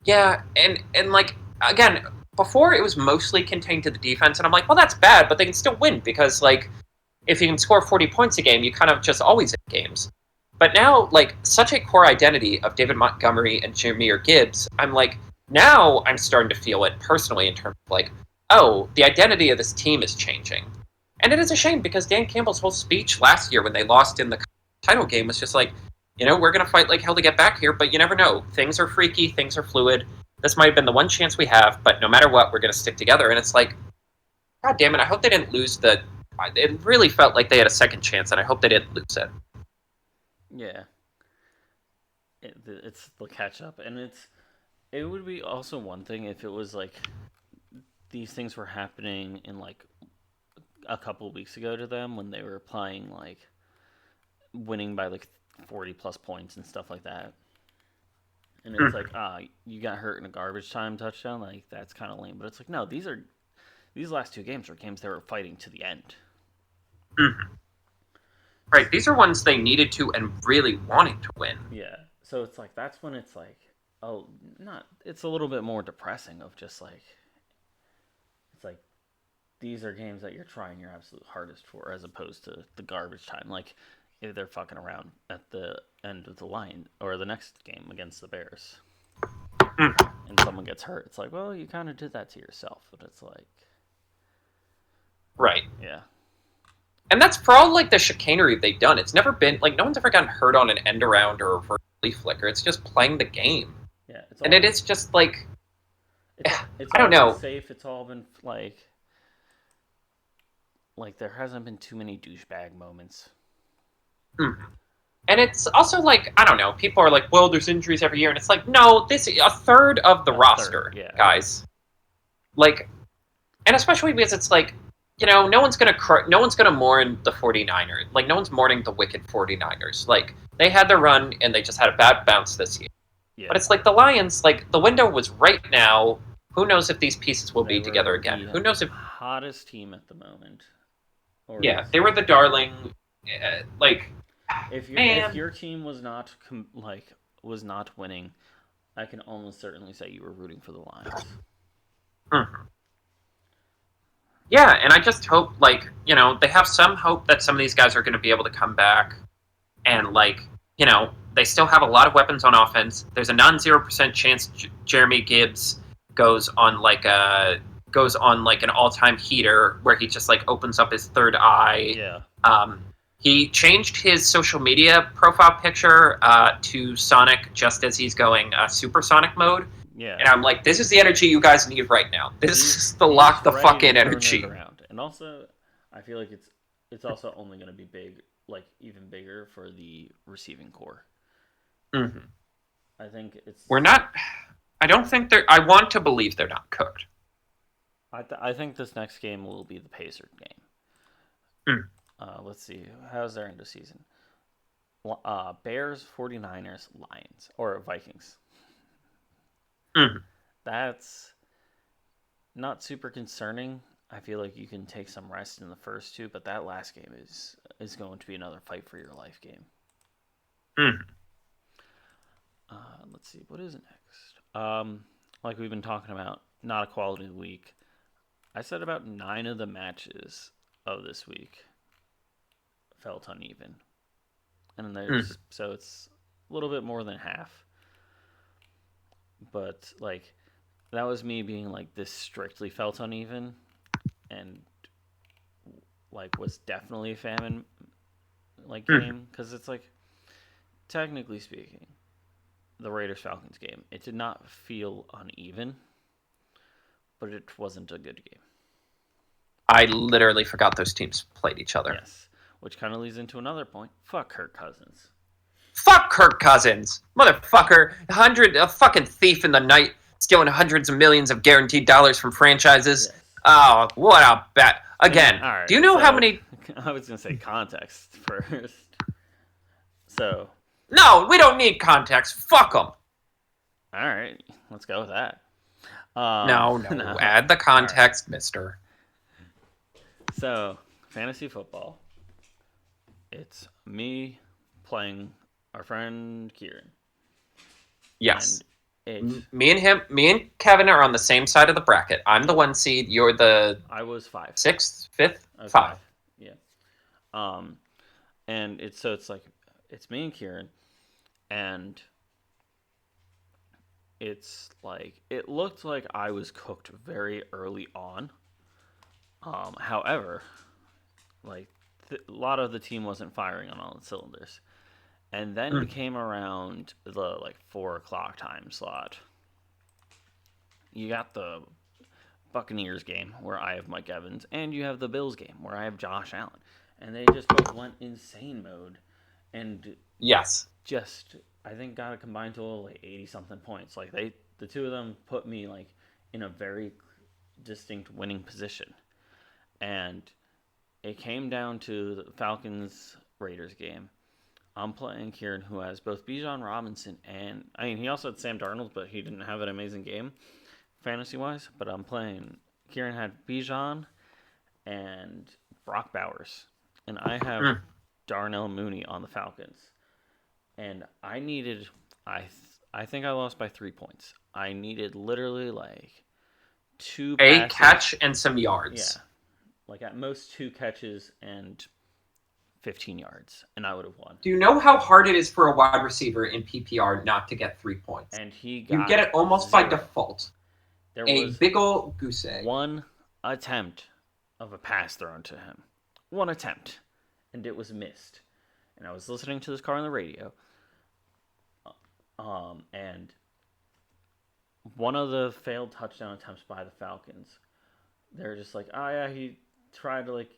Yeah, and like, again, before it was mostly contained to the defense, and I'm like, well, that's bad, but they can still win, because, like, if you can score 40 points a game, you kind of just always hit games. But now, like, such a core identity of David Montgomery and Jahmyr Gibbs, I'm like, now I'm starting to feel it personally in terms of, like, oh, the identity of this team is changing. And it is a shame, because Dan Campbell's whole speech last year when they lost in the title game was just like, you know, we're going to fight like hell to get back here, but you never know. Things are freaky, things are fluid. This might have been the one chance we have, but no matter what, we're going to stick together. And it's like, God damn it, I hope they didn't lose it really felt like they had a second chance, and I hope they didn't lose it. Yeah. It's the catch-up, and it would be also one thing if it was, like, these things were happening in, like, a couple weeks ago to them when they were playing, like, winning by, like, 40-plus points and stuff like that. And it's like, you got hurt in a garbage time touchdown, like, that's kind of lame. But it's like, no, these last two games are games they were fighting to the end. Mm-hmm. Right, these are ones they needed to and really wanted to win. Yeah, so it's like, that's when it's like, it's a little bit more depressing of just like, it's like, these are games that you're trying your absolute hardest for, as opposed to the garbage time. Like, if they're fucking around at the end of the line, or the next game against the Bears, and someone gets hurt, it's like, well, you kind of did that to yourself. But it's like, right, yeah. And that's for all, like, the chicanery they've done. It's never been, like, no one's ever gotten hurt on an end around or a reverse leaf flicker. It's just playing the game. Yeah, and it is just like, it's I don't know. Safe. It's all been like like there hasn't been too many douchebag moments. Mhm. And it's also like, I don't know, people are like, well, there's injuries every year, and it's like, no, this is a third of the A third, roster, yeah. guys. Like, and especially because it's like, no one's gonna mourn the 49ers. Like, no one's mourning the wicked 49ers. Like, they had their run and they just had a bad bounce this year. Yeah. But it's like the Lions, like the window was right now. Who knows if these pieces will They be together were again? the Who knows if hottest team at the moment. Or yeah, they were the darling. Like, if man, your team was not was not winning, I can almost certainly say you were rooting for the Lions. mhm. Yeah, and I just hope like they have some hope that some of these guys are going to be able to come back, and like they still have a lot of weapons on offense. There's a non-0% chance Jeremy Gibbs goes on like an all-time heater where he just like opens up his third eye. Yeah. He changed his social media profile picture to Sonic just as he's going supersonic mode. Yeah. And I'm like, this is the energy you guys need right now. This is the He's lock the ready fuck to in turn energy. it around. And also, I feel like it's also only going to be big, like even bigger for the receiving core. Mm-hmm. I think it's. We're not. I don't think they're. I want to believe they're not cooked. I think this next game will be the Pacer game. Mm. Let's see. How's their end of season? Bears, 49ers, Lions, or Vikings. Mm. That's not super concerning. I feel like you can take some rest in the first two, but that last game is going to be another fight for your life game. Mm. Let's see. What is next? Like we've been talking about, not a quality week. I said about 9 of the matches of this week felt uneven. And there's so it's a little bit more than half. But like that was me being like this strictly felt uneven and like was definitely a famine like game because it's like technically speaking the Raiders Falcons game, it did not feel uneven, but it wasn't a good game. I literally forgot those teams played each other. Yes, which kind of leads into another point. Fuck Kirk Cousins. Fuck Kirk Cousins, motherfucker! A fucking thief in the night, stealing hundreds of millions of guaranteed dollars from franchises. Yes. Oh, what a bet! Again, All right, do you know how many? I was gonna say context first. So. No, we don't need context. Fuck them. All right, let's go with that. No. Add the context, right. Mister. So, fantasy football. It's me playing our friend Kieran. Yes. Me and Kevin are on the same side of the bracket. I'm the 1 seed. You're the. I was 5. 6th, 5th, I was 5. Yeah. And it's like it's me and Kieran, and it's like it looked like I was cooked very early on. However, like a lot of the team wasn't firing on all the cylinders, and then it came around the like 4:00 time slot. You got the Buccaneers game where I have Mike Evans, and you have the Bills game where I have Josh Allen, and they just both went insane mode, and yes, just I think got a combined total of like 80 something points. Like the two of them put me like in a very distinct winning position. And it came down to the Falcons Raiders game. I'm playing Kieran, who has both Bijan Robinson and he also had Sam Darnold, but he didn't have an amazing game fantasy wise. But I'm playing Kieran had Bijan and Brock Bowers, and I have Darnell Mooney on the Falcons. And I needed I think I lost by 3 points. I needed literally like 2 passes. A catch and some yards. Yeah. Like at most 2 catches and 15 yards, and I would have won. Do you know how hard it is for a wide receiver in PPR not to get 3 points? And you get it almost 0. by default. There was big old goose egg. One attempt of a pass thrown to him. One attempt, and it was missed. And I was listening to this car on the radio, and one of the failed touchdown attempts by the Falcons, they're just like, oh yeah, he tried to like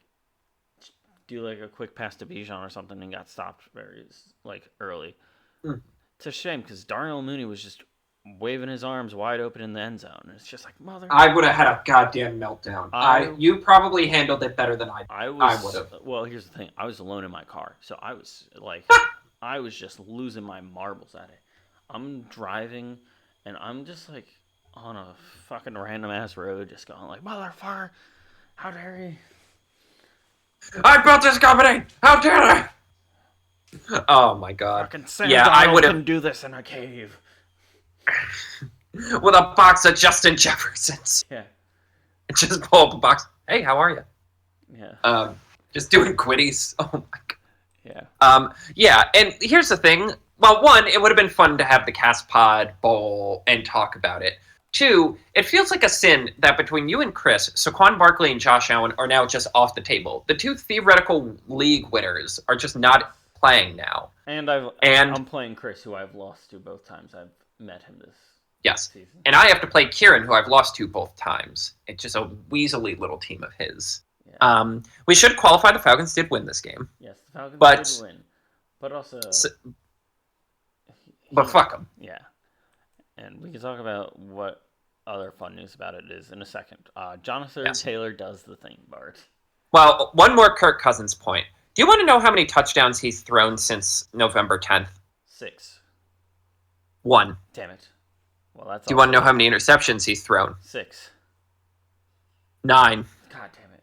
do like a quick pass to Bijan or something and got stopped very like early. Mm. It's a shame because Darnell Mooney was just waving his arms wide open in the end zone. And it's just like mother. I would have had a goddamn meltdown. You probably handled it better than I did. I would have. Well, here's the thing. I was alone in my car, so I was like, I was just losing my marbles at it. I'm driving, and I'm just like on a fucking random ass road, just going like, motherfucker, how dare you? I built this company. How dare I? Oh my god. Fucking Sam Yeah, Donald I would have can do this in a cave. with a box of Justin Jeffersons. Yeah. Just pull up a box. Hey, how are you? Yeah. Just doing quitties. Oh my god. Yeah. Yeah, and here's the thing. Well, one, it would have been fun to have the Cast Pod Bowl and talk about it. Two, it feels like a sin that between you and Chris, Saquon Barkley and Josh Allen are now just off the table. The two theoretical league winners are just not playing now. And I'm playing Chris, who I've lost to both times I've met him this season. And I have to play Kieran, who I've lost to both times. It's just a weaselly little team of his. Yeah. We should qualify the Falcons did win this game. Yes, the Falcons did win. But also... but fuck them. Yeah. And we can talk about what other fun news about it is in a second. Jonathan Taylor does the thing, Bart. Well, one more Kirk Cousins point. Do you want to know how many touchdowns he's thrown since November 10th? 6. 1. Damn it. Well, that's. Do you want to know how many interceptions he's thrown? 6. 9. God damn it.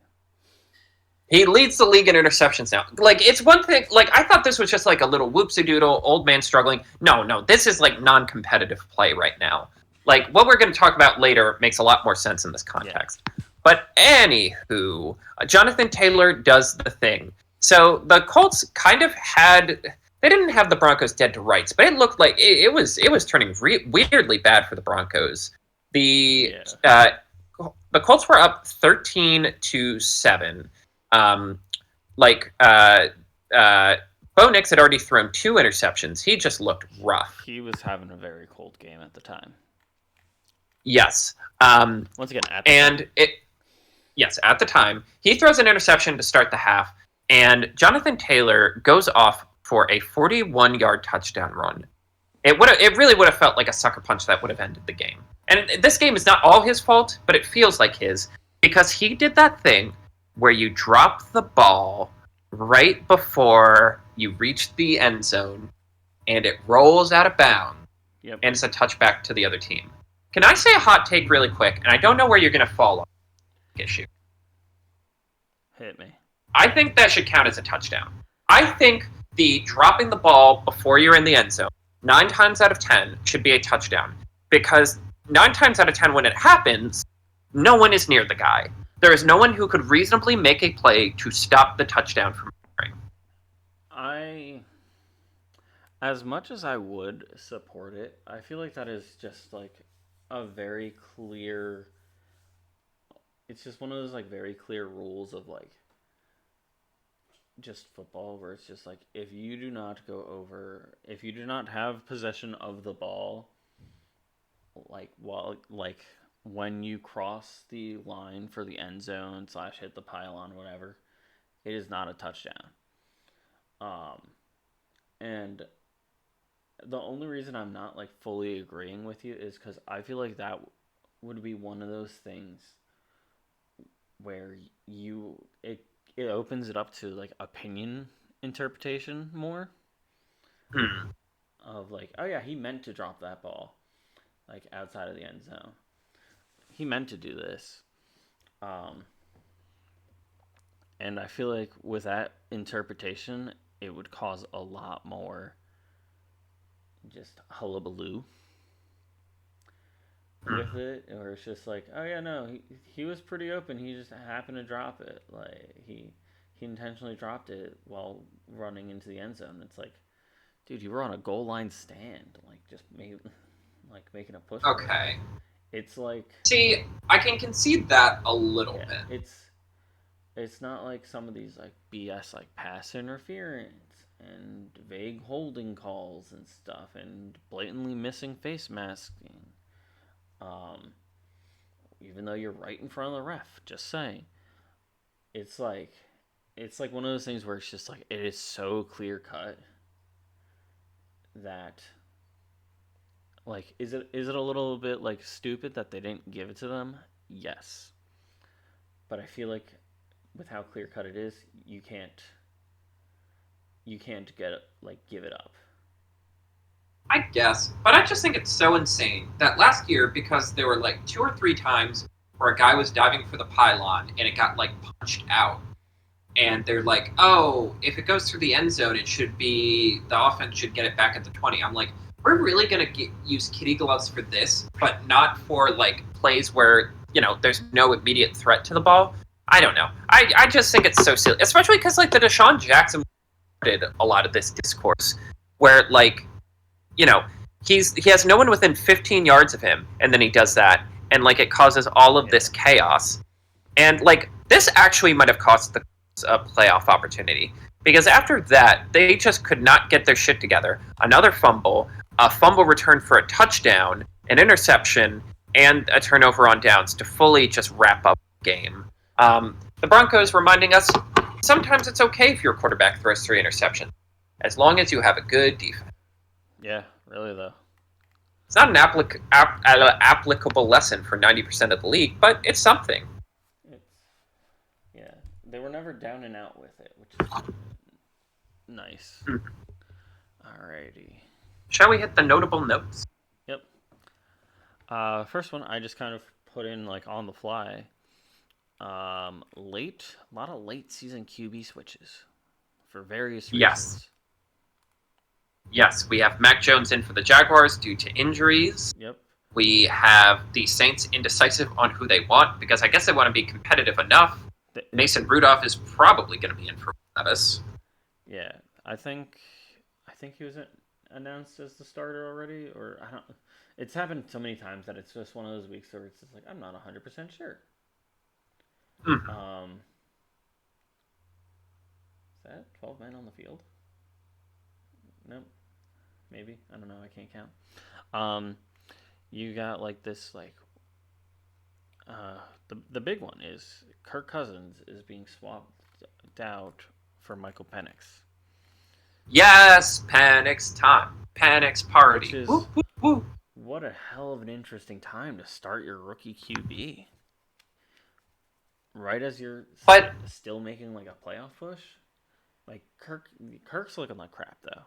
He leads the league in interceptions now. Like, it's one thing. Like, I thought this was just like a little whoopsie-doodle, old man struggling. No, this is like non-competitive play right now. Like, what we're going to talk about later makes a lot more sense in this context. Yeah. But anywho, Jonathan Taylor does the thing. So the Colts kind of had... They didn't have the Broncos dead to rights, but it looked like it was turning weirdly bad for the Broncos. The Colts were up 13-7. Bo Nix had already thrown 2 interceptions. He just looked rough. He was having a very cold game at the time. Yes. Once again, at the time, he throws an interception to start the half, and Jonathan Taylor goes off for a 41-yard touchdown run. It really would have felt like a sucker punch that would have ended the game. And this game is not all his fault, but it feels like his, because he did that thing where you drop the ball right before you reach the end zone, and it rolls out of bounds, and it's a touchback to the other team. Can I say a hot take really quick? And I don't know where you're going to fall on this issue. Hit me. I think that should count as a touchdown. I think the dropping the ball before you're in the end zone, 9 times out of 10, should be a touchdown. Because 9 times out of 10 when it happens, no one is near the guy. There is no one who could reasonably make a play to stop the touchdown from occurring. As much as I would support it, I feel like that is just like a very clear... It's just one of those like very clear rules of like just football where it's just like if you do not have possession of the ball when you cross the line for the end zone / hit the pylon, whatever, it is not a touchdown. And the only reason I'm not like fully agreeing with you is because I feel like that would be one of those things where it opens it up to like opinion interpretation more. Of like, oh yeah, he meant to drop that ball like outside of the end zone. He meant to do this. And I feel like with that interpretation, it would cause a lot more just hullabaloo with it, or it's just like, oh yeah, no, he was pretty open. He just happened to drop it. Like he intentionally dropped it while running into the end zone. It's like, dude, you were on a goal line stand, like just making a push. Okay. It's like, see, I can concede that a little bit. It's not like some of these like BS like pass interference and vague holding calls and stuff and blatantly missing face masking. Even though you're right in front of the ref, just saying. It's like it's like one of those things where it's just like it is so clear cut that like is it a little bit like stupid that they didn't give it to them? Yes. But I feel like with how clear cut it is, you can't get it, like give it up. I guess, but I just think it's so insane that last year, because there were like 2 or 3 times where a guy was diving for the pylon and it got like punched out, and they're like, "Oh, if it goes through the end zone, it should be the offense should get it back at the 20." I'm like, we're really gonna use kitty gloves for this, but not for like plays where there's no immediate threat to the ball. I don't know. I just think it's so silly, especially because like the Deshaun Jackson did a lot of this discourse where like he has no one within 15 yards of him, and then he does that, and like it causes all of this chaos, and like this actually might have cost the a playoff opportunity because after that they just could not get their shit together. Another fumble, a fumble return for a touchdown, an interception, and a turnover on downs to fully just wrap up the game. The Broncos reminding us sometimes it's okay if your quarterback throws 3 interceptions as long as you have a good defense. Yeah, really though. It's not an applicable lesson for 90% of the league, but it's something. Yeah, they were never down and out with it, which is nice. Alrighty. Shall we hit the notable notes? Yep. First one I just kind of put in like on the fly. A lot of late season QB switches for various reasons. Yes, we have Mac Jones in for the Jaguars due to injuries. Yep. We have the Saints indecisive on who they want because I guess they want to be competitive enough. Mason Rudolph is probably going to be in for Levis. Yeah, I think he was announced as the starter already, or I don't. It's happened so many times that it's just one of those weeks where it's just like I'm not 100% sure. Mm. Is that 12 men on the field? Nope. Maybe. I don't know. I can't count. You got like this like the big one is Kirk Cousins is being swapped out for Michael Penix. Yes, Penix time. Penix party. Which is, woo, woo, woo. What a hell of an interesting time to start your rookie QB. Right as you're still making like a playoff push. Like Kirk's looking like crap though.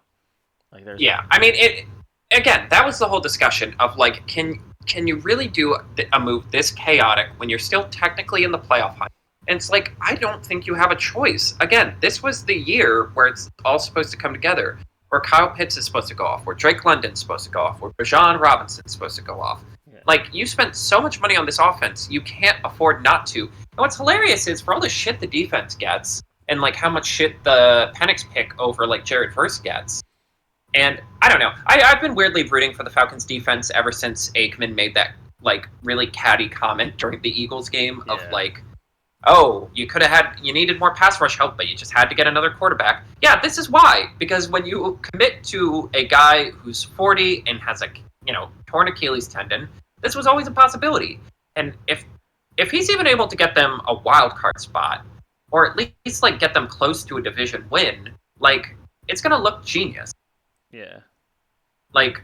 Like I mean it. Again, that was the whole discussion of like, can you really do a move this chaotic when you're still technically in the playoff hunt? And it's like, I don't think you have a choice. Again, this was the year where it's all supposed to come together, where Kyle Pitts is supposed to go off, where Drake London's supposed to go off, where Bijan Robinson's supposed to go off. Yeah. Like, you spent so much money on this offense, you can't afford not to. And what's hilarious is for all the shit the defense gets, and like how much shit the Penix pick over like Jared Verse gets. And I don't know. I've been weirdly rooting for the Falcons defense ever since Aikman made that like really catty comment during the Eagles game of like, oh, you needed more pass rush help, but you just had to get another quarterback. Yeah, this is why. Because when you commit to a guy who's 40 and has a torn Achilles tendon, this was always a possibility. And if he's even able to get them a wild card spot, or at least like get them close to a division win, like it's gonna look genius. Yeah. Like,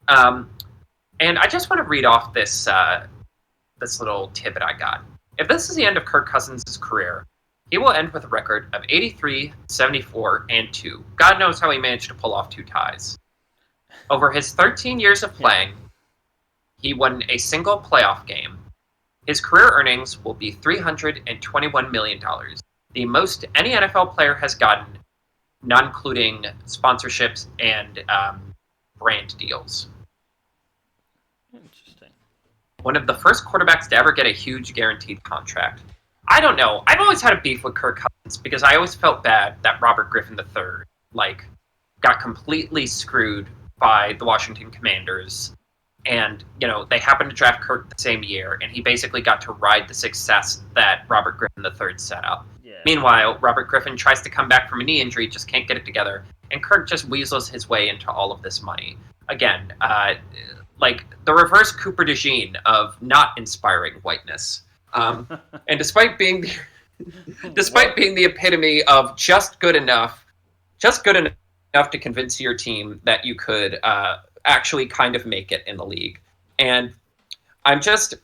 and I just want to read off this this little tidbit I got. If this is the end of Kirk Cousins' career, he will end with a record of 83, 74, and 2. God knows how he managed to pull off 2 ties. Over his 13 years of playing, he won a single playoff game. His career earnings will be $321 million, the most any NFL player has gotten, not including sponsorships and brand deals. Interesting. One of the first quarterbacks to ever get a huge guaranteed contract. I don't know. I've always had a beef with Kirk Cousins because I always felt bad that Robert Griffin III got completely screwed by the Washington Commanders. And, they happened to draft Kirk the same year, and he basically got to ride the success that Robert Griffin III set up. Yeah. Meanwhile, Robert Griffin tries to come back from a knee injury, just can't get it together, and Kirk just weasels his way into all of this money. Again, like the reverse Cooper DeJean of not inspiring whiteness. And despite being Despite What? being the epitome of just good enough to convince your team that you could actually kind of make it in the league. And I'm just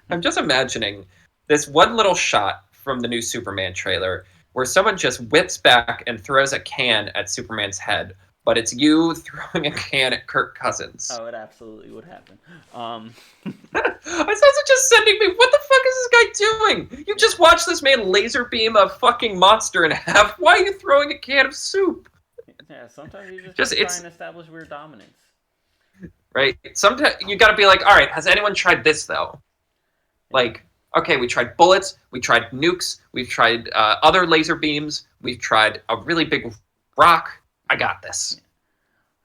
I'm just imagining this one little shot from the new Superman trailer where someone just whips back and throws a can at Superman's head, but it's you throwing a can at Kirk Cousins. Oh, it absolutely would happen. Um, I was just sending me, what the fuck is this guy doing? You just watched this man laser beam a fucking monster in half. Why are you throwing a can of soup? yeah, sometimes you just Just gotta try it's and establish weird dominance. right. Sometimes you got to be like, all right, has anyone tried this though? Yeah. Like, okay, we tried bullets, we tried nukes, we've tried other laser beams, we've tried a really big rock. I got this.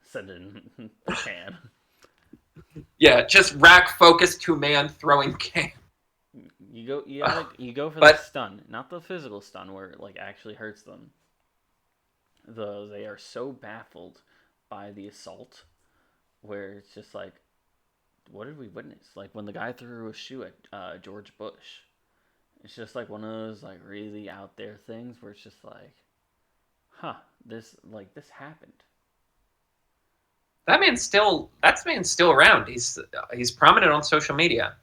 Send in a can. Yeah, just rack focus 2-man throwing can. You go for the But stun, not the physical stun where it like actually hurts them. They are so baffled by the assault where it's just like, what did we witness? Like when the guy threw a shoe at George Bush. It's just like one of those like really out there things where it's just like, huh, this happened. that man's still around. He's prominent on social media.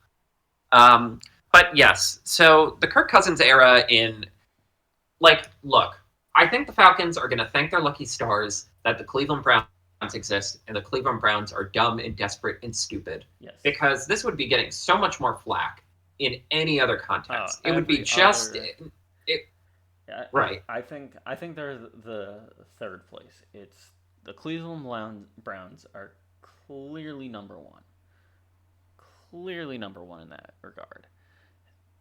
Um, but yes, so the Kirk Cousins era in look, I think the Falcons are going to thank their lucky stars that the Cleveland Browns exist and the Cleveland Browns are dumb and desperate and stupid Yes. because this would be getting so much more flack in any other context. It would be Every just other. it, Yeah, right. I think they're the third place. It's the Cleveland Browns are clearly number one. Clearly number one in that regard.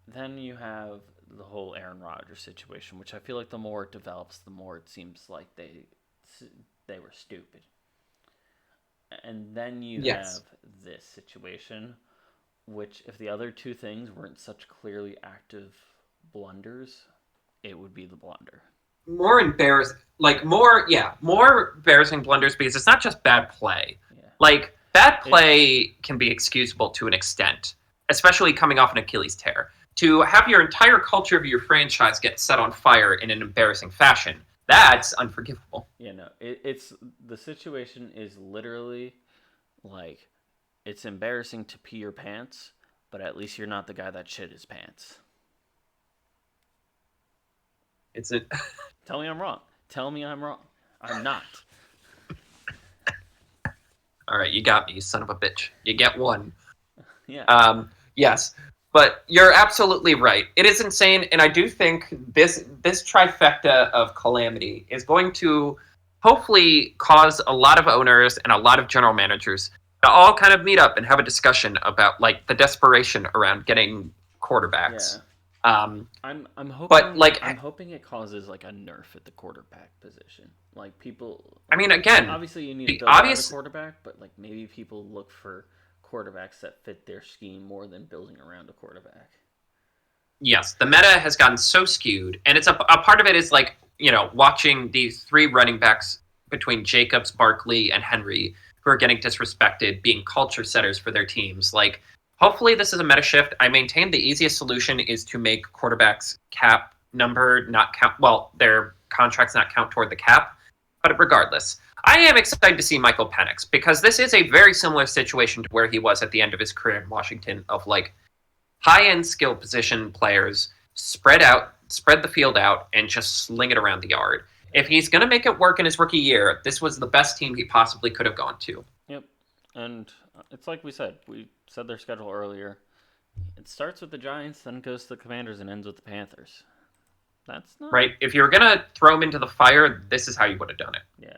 Then you have the whole Aaron Rodgers situation, which I feel like the more it develops, the more it seems like they were stupid. And then you have Yes. this situation, which if the other two things weren't such clearly active blunders, it would be the blunder. More embarrassing, more embarrassing blunders because it's not just bad play. Yeah, Like bad it's play can be excusable to an extent, especially coming off an Achilles tear. To have your entire culture of your franchise get set on fire in an embarrassing fashion, that's unforgivable. no, it's the situation is literally like it's embarrassing to pee your pants, but at least you're not the guy that shit his pants. It's a Tell me I'm wrong. Tell me I'm wrong. I'm not. all right. You got me, you son of a bitch. You get one. Yeah. Yes, but you're absolutely right. It is insane, and I do think this trifecta of calamity is going to hopefully cause a lot of owners and a lot of general managers to all kind of meet up and have a discussion about like the desperation around getting Yeah. quarterbacks. Um, I'm but hoping like, I'm hoping it causes like a nerf at the quarterback position. Like people I like mean, again, obviously you need to the build around a obvious quarterback, but like maybe people look for quarterbacks that fit their scheme more than building around a quarterback. yes, the meta has gotten so skewed, and it's a part of it is like watching these three running backs between Jacobs, Barkley, and Henry who are getting disrespected, being culture setters for their teams. Like, hopefully, this is a meta shift. I maintain the easiest solution is to make quarterbacks cap number not count. Well, their contracts not count toward the cap, but regardless. I am excited to see Michael Penix because this is a very similar situation to where he was at the end of his career in Washington of like high end skill position players spread the field out, and just sling it around the yard. If he's going to make it work in his rookie year, this was the best team he possibly could have gone to. Yep. And it's like we said their schedule earlier. It starts with the Giants, then goes to the Commanders, and ends with the Panthers. That's not Right? If you were going to throw him into the fire, this is how you would have done it. yeah.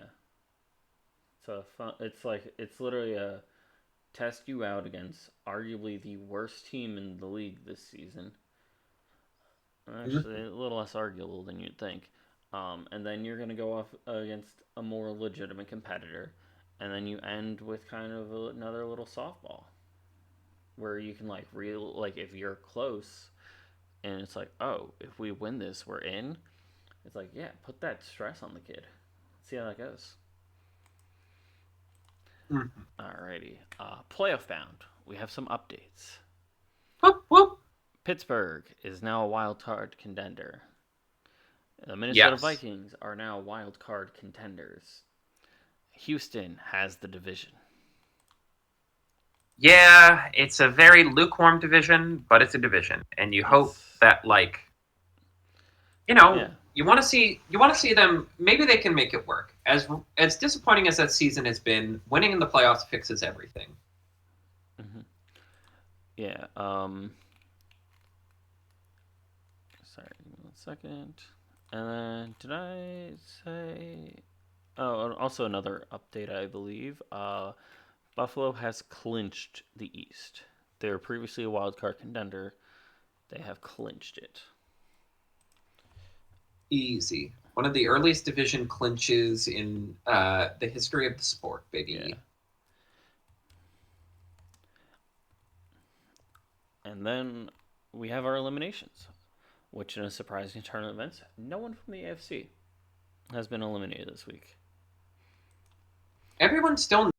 It's like it's literally a test you out against arguably the worst team in the league this season. Mhm. Actually, a little less arguable than you'd think. And then you're gonna go off against a more legitimate competitor, and then you end with kind of another little softball where you can like real like if you're close and it's like oh if we win this we're in. It's like yeah put that stress on the kid. See how that goes. Mhm. Alrighty. Playoff bound. We have some updates. Whoop, whoop. Pittsburgh is now a wild card contender. The Minnesota Yes. Vikings are now wild card contenders. Houston has the division. Yeah, it's a very lukewarm division, but it's a division, and you hope It's that yeah. you want to see them. Maybe they can make it work. As disappointing as that season has been, winning in the playoffs fixes everything. Mm-hmm. Yeah. Sorry, give me 1 second. And then did I say? Oh, and also another update, I believe. Buffalo has clinched the East. They were previously a wild card contender. They have clinched it. Easy. One of the earliest division clinches in the history of the sport, baby. Yeah. And then we have our eliminations, which in a surprising turn of events, no one from the AFC has been eliminated this week. Everyone still